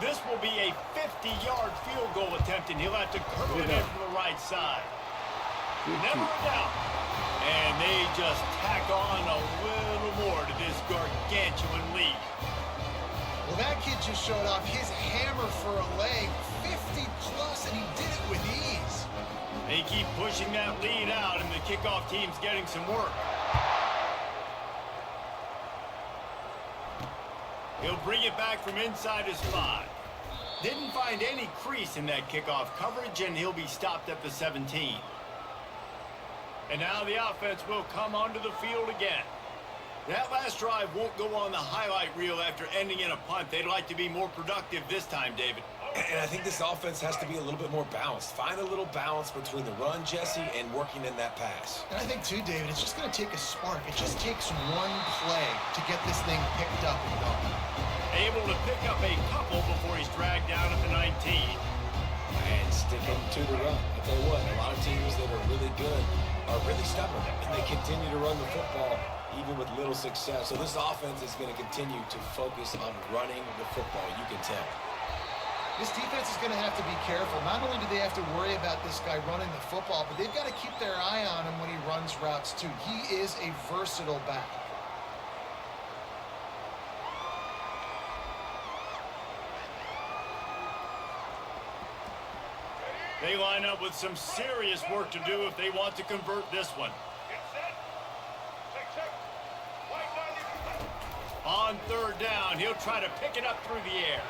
This will be a 50-yard field goal attempt, and he'll have to curl it in from the right side. Never a doubt. And they just tack on a little more to this gargantuan lead. Well, that kid just showed off his hammer for a leg, 50-plus, and he did it with ease. They keep pushing that lead out, and the kickoff team's getting some work. He'll bring it back from inside his 5. Didn't find any crease in that kickoff coverage, and he'll be stopped at the 17. And now the offense will come onto the field again. That last drive won't go on the highlight reel after ending in a punt. They'd like to be more productive this time, David. And I think this offense has to be a little bit more balanced. Find a little balance between the run, Jesse, and working in that pass. And I think, too, David, it's just going to take a spark. It just takes one play to get this thing picked up and going. Able to pick up a couple before he's dragged down at the 19. And sticking to the run. I'll tell you what, a lot of teams that are really good are really stubborn, and they continue to run the football even with little success. So this offense is going to continue to focus on running the football, you can tell. This defense is going to have to be careful. Not only do they have to worry about this guy running the football, but they've got to keep their eye on him when he runs routes too. He is a versatile back. They line up with some serious work to do if they want to convert this one. On 3rd down, he'll try to pick it up through the air.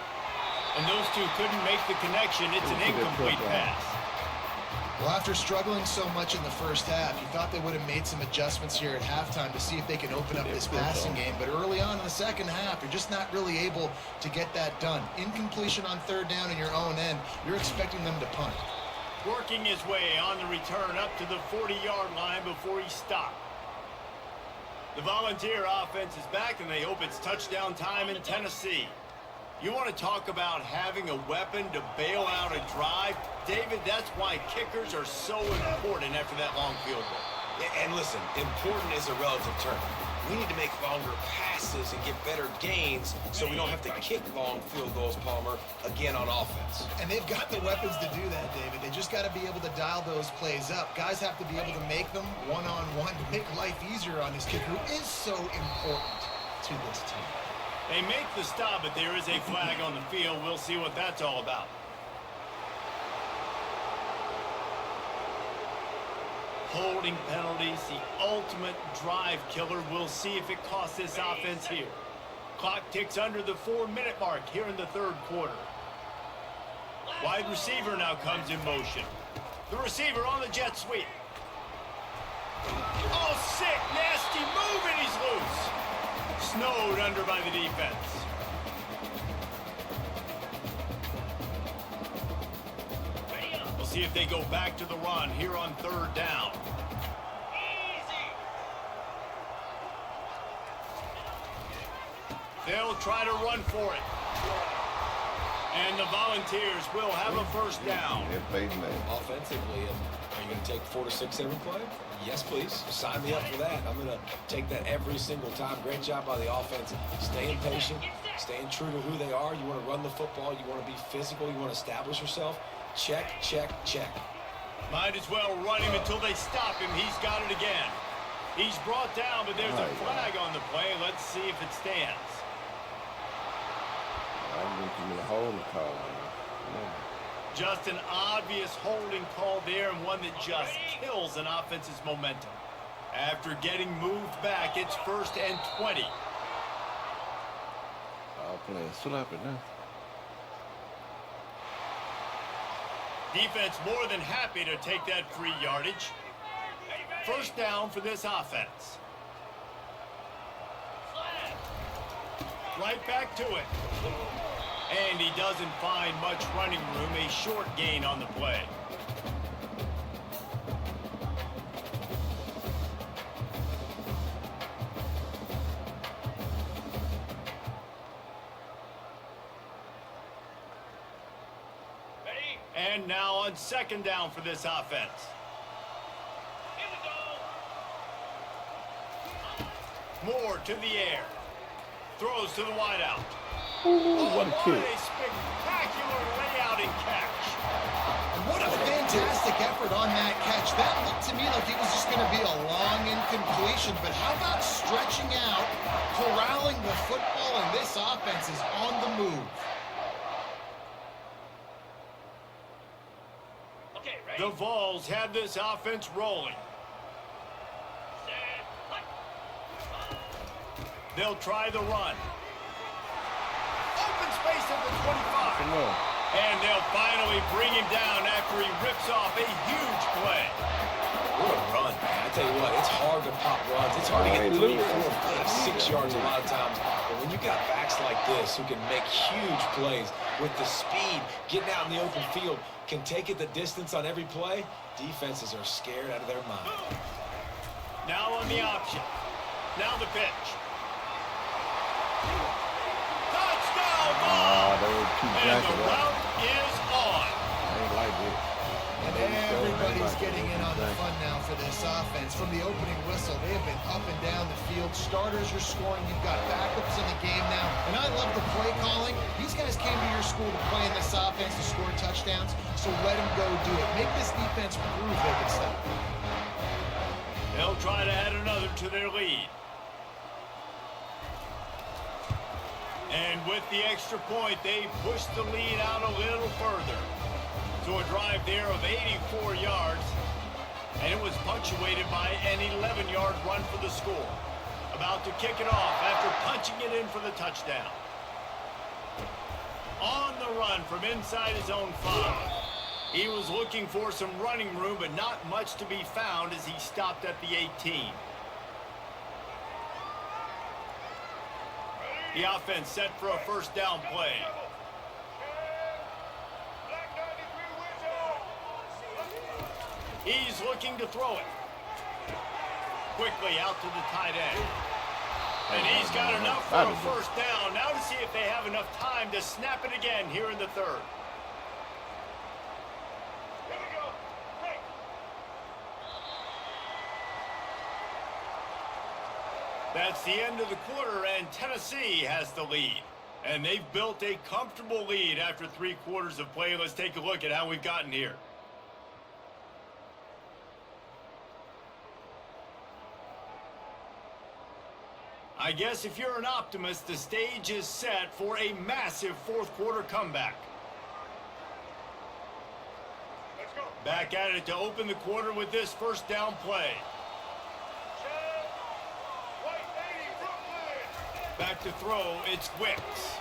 And those two couldn't make the connection. It's an incomplete pass. Well, after struggling so much in the first half, you thought they would have made some adjustments here at halftime to see if they can open up this passing game. But early on in the second half, you're just not really able to get that done. Incompletion on 3rd down in your own end, you're expecting them to punt. Working his way on the return up to the 40-yard line before he stopped. The Volunteer offense is back, and they hope it's touchdown time in Tennessee. You want to talk about having a weapon to bail out a drive? David, that's why kickers are so important after that long field goal. And listen, important is a relative term. We need to make longer passes and get better gains so we don't have to kick long field goals, Palmer, again on offense. And they've got the weapons to do that, David. They just got to be able to dial those plays up. Guys have to be able to make them one-on-one to make life easier on this kicker, who is so important to this team. They make the stop, but there is a flag on the field. We'll see what that's all about. Holding penalties, the ultimate drive killer. We'll see if it costs this offense here. Clock ticks under the 4-minute mark here in the 3rd quarter. Wide receiver now comes in motion. The receiver on the jet sweep. Oh, sick, nasty move, and he's loose. Snowed under by the defense. We'll see if they go back to the run here on 3rd down. They'll try to run for it. And the Volunteers will have a 1st down. Offensively, are you going to take 4 to 6 every play? Yes, please. Sign me up for that. I'm going to take that every single time. Great job by the offense. Staying patient, staying true to who they are. You want to run the football. You want to be physical. You want to establish yourself. Check, check, check. Might as well run him until they stop him. He's got it again. He's brought down, but there's a flag on the play. Let's see if it stands. Just an obvious holding call there, and one that just kills an offense's momentum. After getting moved back, it's 1st and 20. Defense more than happy to take that free yardage. 1st down for this offense. Right back to it. And he doesn't find much running room. A short gain on the play. And now on 2nd down for this offense. Moore to the air. Throws to the wideout. What a kick. What a spectacular layout and catch. What a fantastic effort on that catch. That looked to me like it was just going to be a long incompletion, but how about stretching out, corralling the football, and this offense is on the move. The Vols have this offense rolling. They'll try the run. Open space at the 25. And they'll finally bring him down after he rips off a huge play. What a run, man. I tell you what, it's hard to pop runs. It's hard to get 3, 4, 5, 6 yards a lot of times. But when you got backs like this who can make huge plays with the speed, getting out in the open field, can take it the distance on every play, defenses are scared out of their mind. Now on the option. Now the pitch. Touchdown ball! And the route is on. And everybody's getting in on the fun now for this offense. From the opening whistle, they have been up and down the field. Starters are scoring. You've got backups in the game now. And I love the play calling. These guys came to your school to play in this offense to score touchdowns, so let them go do it. Make this defense prove they can stop. They'll try to add another to their lead. And with the extra point, they push the lead out a little further. So a drive there of 84 yards, and it was punctuated by an 11-yard run for the score. About to kick it off after punching it in for the touchdown. On the run from inside his own 5. He was looking for some running room, but not much to be found as he stopped at the 18. The offense set for a 1st down play. He's looking to throw it. Quickly out to the tight end. And he's got enough for a 1st down. Now to see if they have enough time to snap it again here in the 3rd. That's the end of the quarter, and Tennessee has the lead. And they've built a comfortable lead after 3 quarters of play. Let's take a look at how we've gotten here. I guess if you're an optimist, the stage is set for a massive 4th quarter comeback. Let's go. Back at it to open the quarter with this 1st down play. Back to throw, it's Wicks.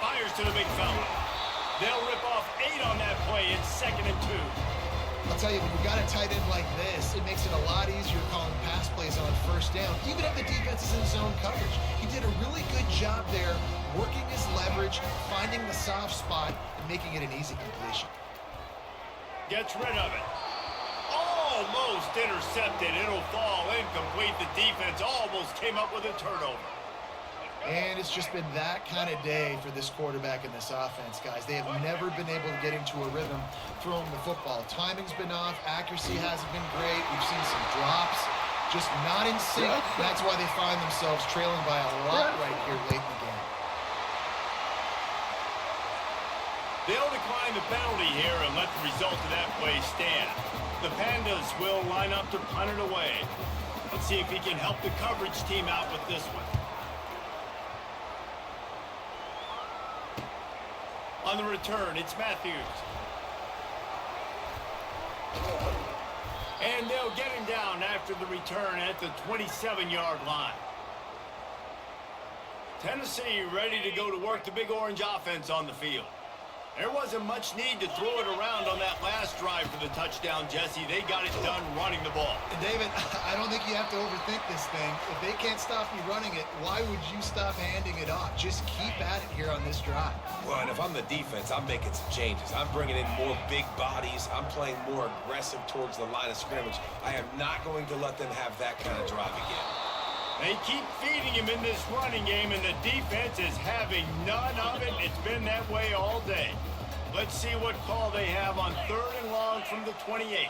Fires to the big fella. They'll rip off 8 on that play. It's 2nd and 2. I'll tell you, when you've got a tight end like this, it makes it a lot easier calling pass plays on first down, even if the defense is in zone coverage. He did a really good job there, working his leverage, finding the soft spot, and making it an easy completion. Gets rid of it. Almost intercepted. It'll fall incomplete. The defense almost came up with a turnover. And it's just been that kind of day for this quarterback and this offense, guys. They have never been able to get into a rhythm throwing the football. Timing's been off. Accuracy hasn't been great. We've seen some drops. Just not in sync. That's why they find themselves trailing by a lot right here late in the game. They'll decline the penalty here and let the result of that play stand. The Pandas will line up to punt it away. Let's see if he can help the coverage team out with this one. On the return, it's Matthews. And they'll get him down after the return at the 27-yard line. Tennessee ready to go to work the Big Orange offense on the field. There wasn't much need to throw it around on that last drive for the touchdown, Jesse. They got it done running the ball. And David, I don't think you have to overthink this thing. If they can't stop you running it, why would you stop handing it off? Just keep at it here on this drive. Well, and if I'm the defense, I'm making some changes. I'm bringing in more big bodies. I'm playing more aggressive towards the line of scrimmage. I am not going to let them have that kind of drive again. They keep feeding him in this running game, and the defense is having none of it. It's been that way all day. Let's see what call they have on 3rd and long from the 28.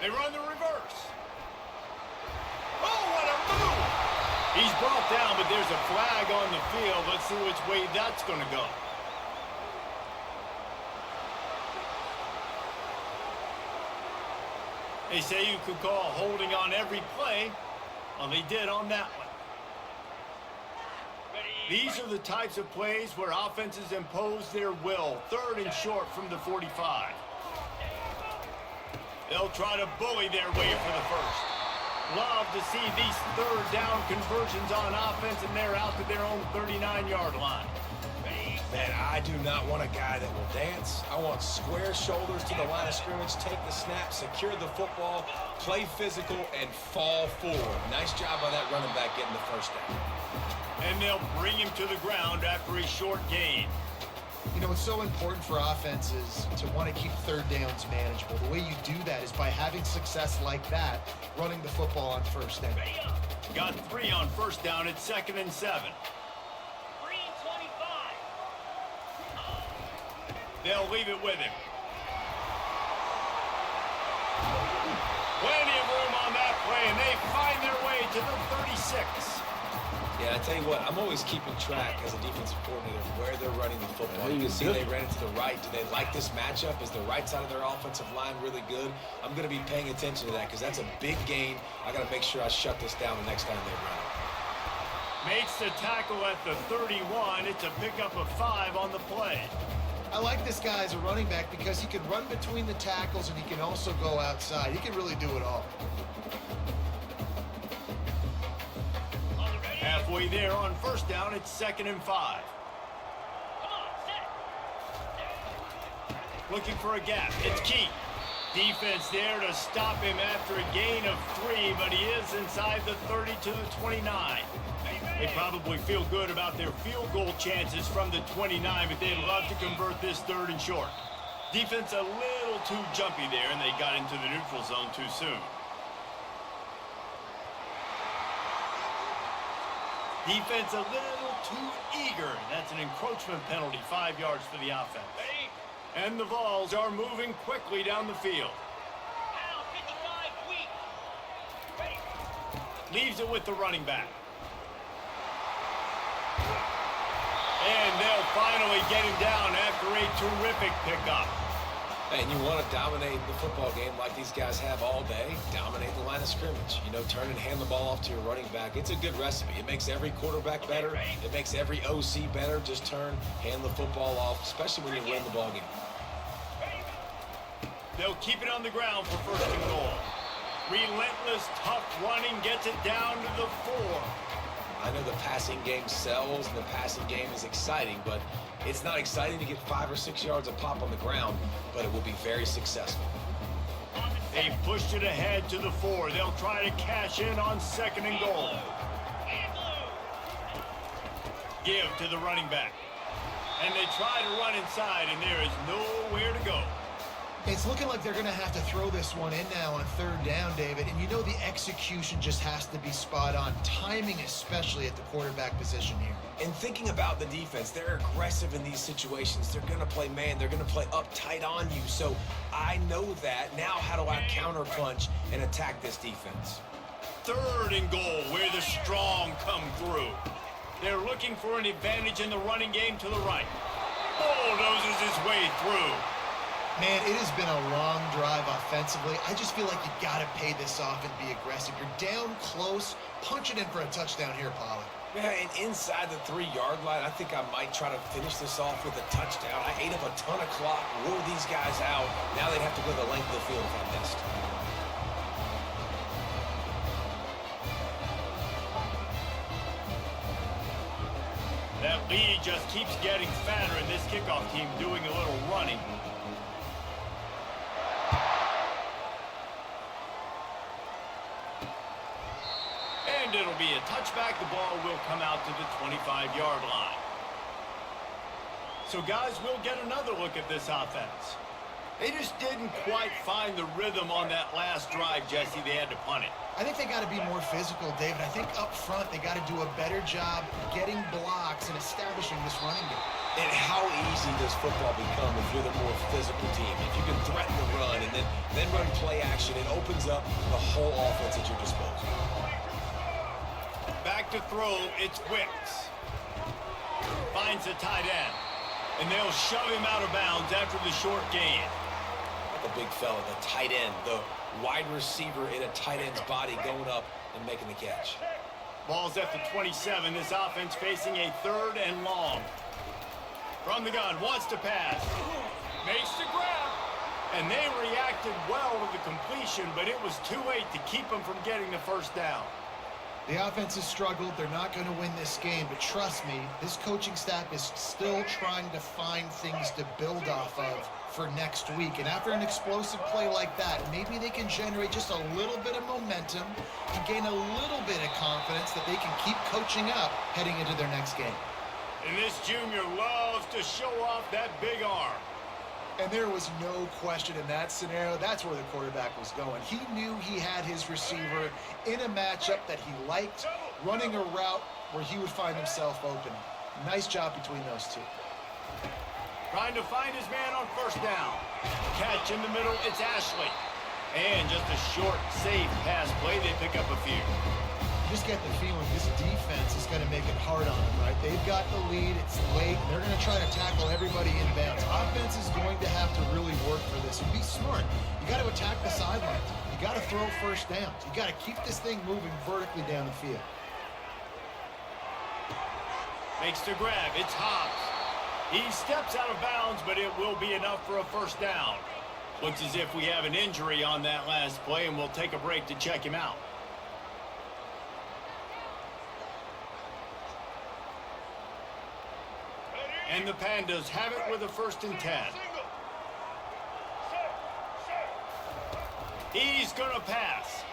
They run the reverse. Oh, what a move! He's brought down, but there's a flag on the field. Let's see which way that's going to go. They say you could call holding on every play. Well, they did on that one. These are the types of plays where offenses impose their will. 3rd and short from the 45. They'll try to bully their way for the first. Love to see these 3rd down conversions on offense, and they're out to their own 39-yard line. Man, I do not want a guy that will dance. I want square shoulders to the line of scrimmage, take the snap, secure the football, play physical, and fall forward. Nice job by that running back getting the first down. And they'll bring him to the ground after a short gain. You know, it's so important for offenses to want to keep 3rd downs manageable. The way you do that is by having success like that, running the football on 1st down. Got 3 on 1st down. It's 2nd and 7. They'll leave it with him. Plenty of room on that play, and they find their way to the 36. Yeah, I tell you what, I'm always keeping track as a defensive coordinator where they're running the football. You can see they ran it to the right. Do they like this matchup? Is the right side of their offensive line really good? I'm going to be paying attention to that because that's a big gain. I got to make sure I shut this down the next time they run it. Makes the tackle at the 31. It's a pickup of 5 on the play. I like this guy as a running back because he can run between the tackles and he can also go outside. He can really do it all. Halfway there on 1st down, it's 2nd and 5. Looking for a gap. It's Keith. Defense there to stop him after a gain of 3, but he is inside the 30 to the 29. They probably feel good about their field goal chances from the 29, but they'd love to convert this 3rd and short. Defense a little too jumpy there, and they got into the neutral zone too soon. Defense a little too eager. That's an encroachment penalty, 5 yards for the offense. And the Vols are moving quickly down the field. Leaves it with the running back. And they'll finally get him down after a terrific pickup. And you want to dominate the football game like these guys have all day. Dominate the line of scrimmage. You know, turn and hand the ball off to your running back. It's a good recipe. It makes every quarterback better. It makes every OC better. Just turn, hand the football off, especially when you win the ball game. They'll keep it on the ground for 1st and goal. Relentless, tough running gets it down to the 4. I know the passing game sells and the passing game is exciting, but it's not exciting to get 5 or 6 yards a pop on the ground, but it will be very successful. They pushed it ahead to the 4. They'll try to cash in on 2nd and goal. Give to the running back. And they try to run inside, and there is nowhere to go. It's looking like they're going to have to throw this one in now on 3rd down, David. And you know the execution just has to be spot on. Timing especially at the quarterback position here. And thinking about the defense, they're aggressive in these situations. They're going to play man. They're going to play up tight on you. So I know that. Now how do I counterpunch and attack this defense? 3rd and goal, where the strong come through. They're looking for an advantage in the running game to the right. Bulldozes his way through. Man, it has been a long drive offensively. I just feel like you got to pay this off and be aggressive. You're down close. Punch it in for a touchdown here, Pollard. Yeah, and inside the 3-yard line, I think I might try to finish this off with a touchdown. I ate up a ton of clock, wore these guys out. Now they'd have to go the length of the field if I missed. That lead just keeps getting fatter, and this kickoff team doing a little running. And it'll be a touchback. The ball will come out to the 25-yard line. So, guys, we'll get another look at this offense. They just didn't quite find the rhythm on that last drive, Jesse. They had to punt it. I think they got to be more physical, David. I think up front they got to do a better job getting blocks and establishing this running game. And how easy does football become if you're the more physical team? If you can threaten the run and then run play action, it opens up the whole offense at your disposal. Back to throw, it's Wicks. Finds the tight end. And they'll shove him out of bounds after the short gain. The big fella, the tight end, the wide receiver in a tight end's body going up and making the catch. Ball's at the 27. This offense facing a 3rd and long. From the gun, wants to pass. Makes the grab. And they reacted well to the completion, but it was too late to keep them from getting the 1st down. The offense has struggled. They're not going to win this game, but trust me, this coaching staff is still trying to find things to build off of for next week. And after an explosive play like that, maybe they can generate just a little bit of momentum and gain a little bit of confidence that they can keep coaching up heading into their next game. And this junior loves to show off that big arm. And there was no question in that scenario. That's where the quarterback was going. He knew he had his receiver in a matchup that he liked, running a route where he would find himself open. Nice job between those two. Trying to find his man on 1st down. Catch in the middle, it's Ashley. And just a short, safe pass play. They pick up a few. You just get the feeling this defense is going to make it hard on them, right? They've got the lead. It's late. They're going to try to tackle everybody in bounds. Offense is going to have to really work for this and be smart. You got to attack the sidelines. You got to throw 1st downs. You got to keep this thing moving vertically down the field. Makes the grab. It's Hobbs. He steps out of bounds, but it will be enough for a 1st down. Looks as if we have an injury on that last play, and we'll take a break to check him out. And the Pandas have it with a 1st and 10. He's going to pass.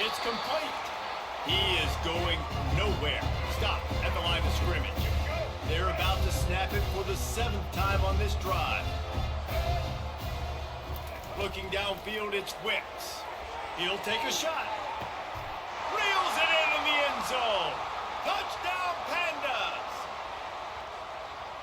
It's complete. He is going nowhere. Stop at the line of scrimmage. They're about to snap it for the 7th time on this drive. Looking downfield, it's Wicks. He'll take a shot. Reels it in the end zone. Touchdown, Pandas!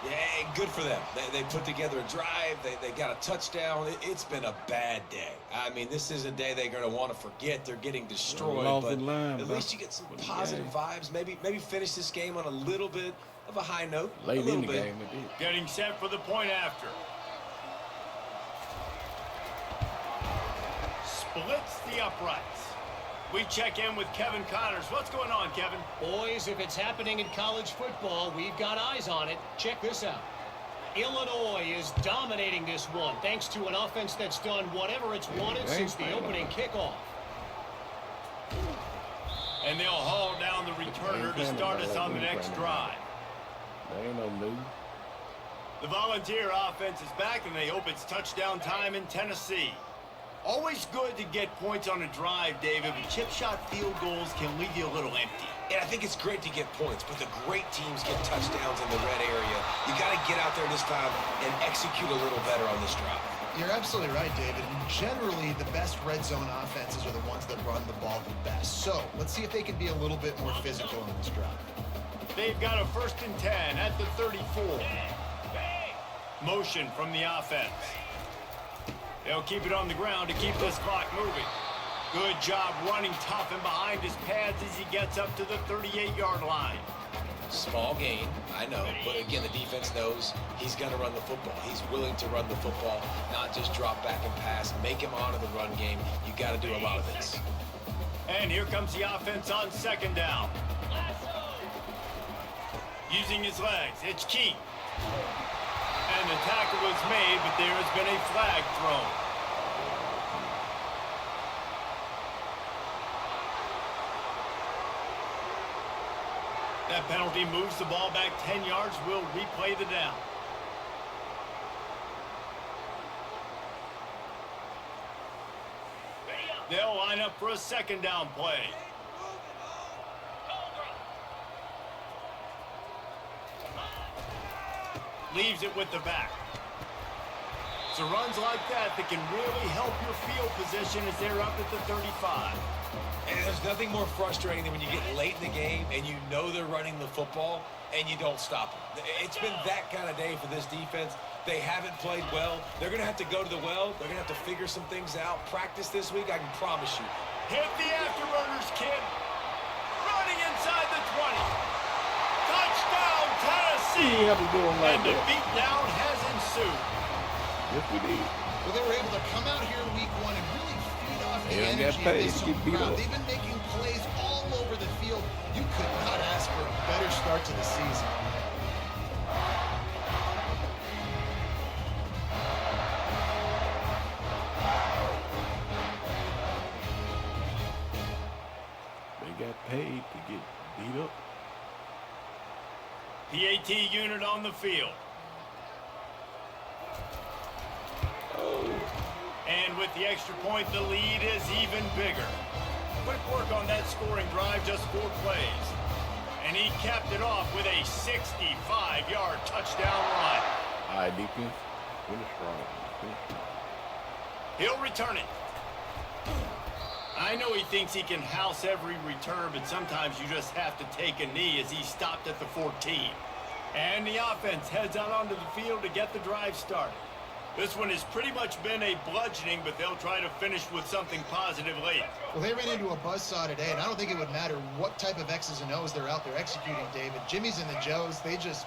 Yeah, good for them. They put together a drive. They got a touchdown. It's been a bad day. I mean, this is a day they're going to want to forget. They're getting destroyed. But at least you get some positive vibes. Maybe finish this game on a little bit of a high note. Late in the game, Getting set for the point after. Splits the uprights. We check in with Kevin Connors. What's going on, Kevin? Boys, if it's happening in college football, we've got eyes on it. Check this out. Illinois is dominating this one thanks to an offense that's done whatever it's wanted since the opening kickoff. And they'll haul down the returner to start us on the next drive. There ain't no news. The Volunteer offense is back, and they hope it's touchdown time in Tennessee. Always good to get points on a drive, David, but chip shot field goals can leave you a little empty. And I think it's great to get points, but the great teams get touchdowns in the red area. You got to get out there this time and execute a little better on this drive. You're absolutely right, David. And generally, the best red zone offenses are the ones that run the ball the best. So let's see if they can be a little bit more physical on this drive. They've got a 1st and 10 at the 34. Motion from the offense. They'll keep it on the ground to keep this clock moving. Good job running tough and behind his pads as he gets up to the 38-yard line. Small gain, I know, but again, the defense knows he's going to run the football. He's willing to run the football, not just drop back and pass, make him honor the run game. You got to do a lot of this. And here comes the offense on 2nd down. Using his legs, it's Keith. And the tackle was made, but there has been a flag thrown. That penalty moves the ball back 10 yards. We'll replay the down. They'll line up for a 2nd down play. Leaves it with the back. So runs like that can really help your field position as they're up at the 35. And there's nothing more frustrating than when you get late in the game and you know they're running the football and you don't stop them. It's been that kind of day for this defense. They haven't played well. They're going to have to go to the well. They're going to have to figure some things out. Practice this week, I can promise you. Hit the afterburners, kid. Running inside the 20. Touchdown, Tennessee. You have to do them like and the that. beatdown has ensued. Yes, we did. Well, they were able to come out here in week 1 and really feed off the They don't get energy of paid this to get home beat crowd. up. They've been making plays all over the field. You could not ask for a better start to the season. They got paid to get beat up. PAT unit on the field. And with the extra point, the lead is even bigger. Quick work on that scoring drive, just 4 plays. And he capped it off with a 65-yard touchdown run. All right, defense. Finish strong. He'll return it. I know he thinks he can house every return, but sometimes you just have to take a knee as he stopped at the 14. And the offense heads out onto the field to get the drive started. This one has pretty much been a bludgeoning, but they'll try to finish with something positive late. Well, they ran into a buzzsaw today, and I don't think it would matter what type of X's and O's they're out there executing, David. Jimmy's and the Joes, they're just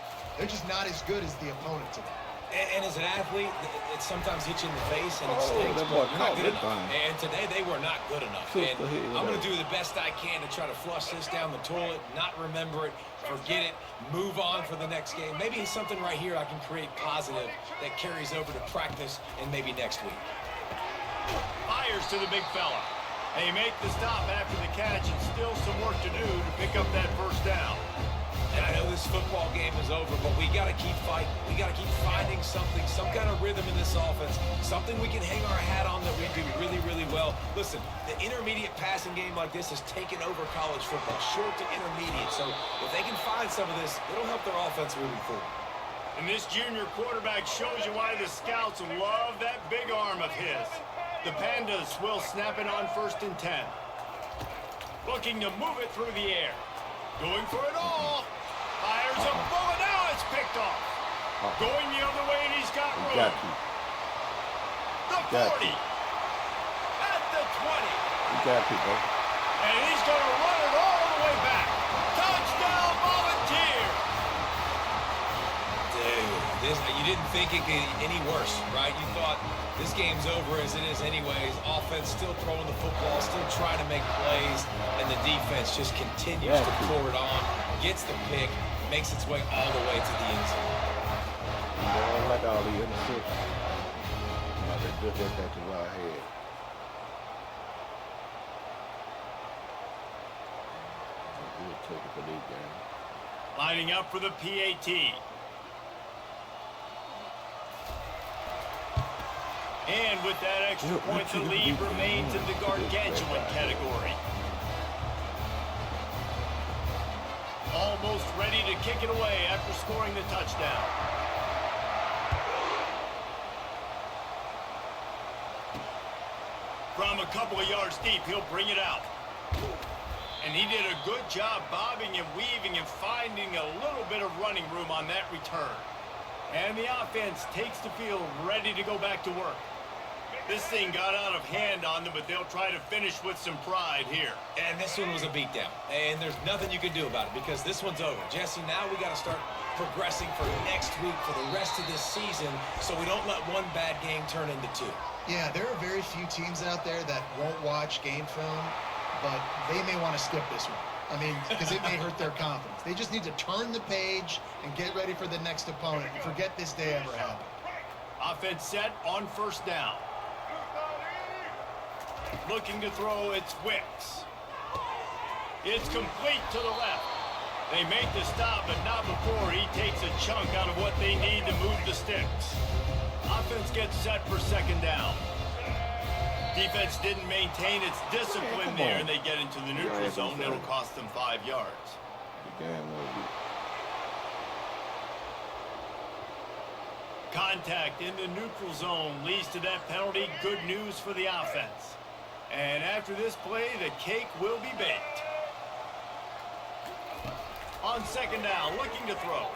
not as good as the opponent today. And as an athlete, it sometimes hits you in the face and it stinks. that boy You're not caught good that enough. thing. And today they were not good enough. Sister And here, I'm going though. to do the best I can to try to flush this down the toilet, not remember it, forget it, move on for the next game. Maybe it's something right here I can create positive that carries over to practice and maybe next week. Fires to the big fella. They make the stop after the catch, and still some work to do to pick up that 1st down. And I know this football game is over, but we got to keep fighting. We got to keep finding something, some kind of rhythm in this offense, something we can hang our hat on that we do really, really well. Listen, the intermediate passing game like this has taken over college football, short to intermediate. So if they can find some of this, it'll help their offense moving forward. And this junior quarterback shows you why the scouts love that big arm of his. The Pandas will snap it on 1st and 10. Looking to move it through the air. Going for it all. Fires a bullet. Now it's picked off. Going the other way, and he's got room. Got you. The 40. At the 20. You got you, bro. And he's going to run it all the way back. Touchdown, Volunteer. Dude, you didn't think it could get any worse, right? You thought this game's over as it is anyways. Offense still throwing the football, still trying to make plays, and the defense just continues to pour it on, gets the pick, makes its way all the way to the end zone. You don't like all the interceptions. No, they just went back to our head. take it for this game. Lining up for the PAT. And with that extra point, the lead remains in the gargantuan category. Almost ready to kick it away after scoring the touchdown. From a couple of yards deep, he'll bring it out. And he did a good job bobbing and weaving and finding a little bit of running room on that return. And the offense takes the field ready to go back to work. This thing got out of hand on them, but they'll try to finish with some pride here. And this one was a beatdown. And there's nothing you can do about it because this one's over. Jesse, now we got to start progressing for next week for the rest of this season so we don't let one bad game turn into two. Yeah, there are very few teams out there that won't watch game film, but they may want to skip this one. I mean, because it may hurt their confidence. They just need to turn the page and get ready for the next opponent and forget this day ever happened. Offense set on first down. Looking to throw, it's Wicks. It's complete to the left. They make the stop, but not before he takes a chunk out of what they need to move the sticks. Offense gets set for second down. Defense didn't maintain its discipline there, and they get into the neutral zone. It'll cost them 5 yards. Contact in the neutral zone leads to that penalty. Good news for the offense. And after this play, the cake will be baked. On second down, looking to throw.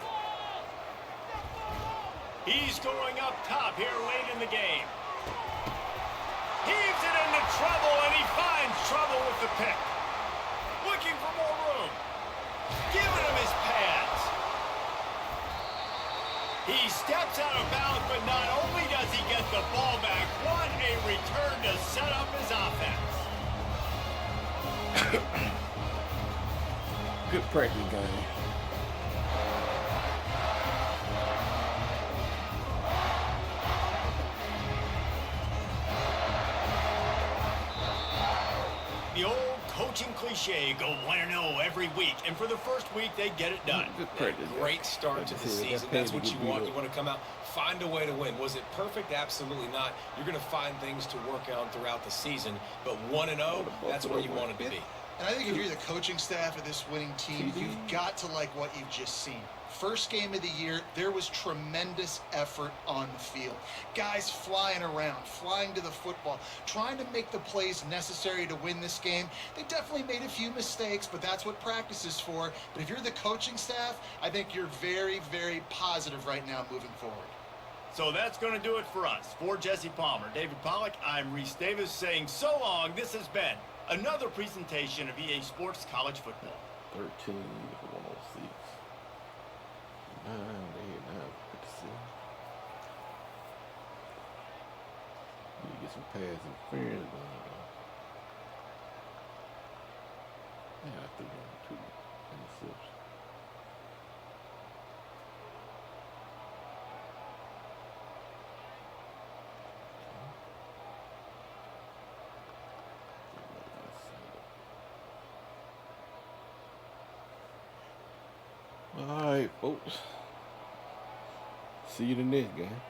He's going up top here late in the game. Heaves it into trouble, and he finds trouble with the pick. Looking for more room. Giving him his pads. He steps out of bounds, but not only does he get the ball back, what a return to set up his offense. Good practice game. The old coaching cliche, go 1-0 every week, and for the first week, they get it done. Great start to the season. That's what you want. You want to come out, find a way to win. Was it perfect? Absolutely not. You're going to find things to work on throughout the season, but 1-0, that's where you want it to be. And I think if you're the coaching staff of this winning team, you've got to like what you've just seen. First game of the year, there was tremendous effort on the field. Guys flying around, flying to the football, trying to make the plays necessary to win this game. They definitely made a few mistakes, but that's what practice is for. But if you're the coaching staff, I think you're very, very positive right now moving forward. So that's going to do it for us. For Jesse Palmer, David Pollack, I'm Reese Davis saying so long. This has been another presentation of EA Sports College Football. 13 106. They now good to see. Need to get some pads interference going on. Yeah, I threw down 2 interceptions. All right, folks. See you in the next game.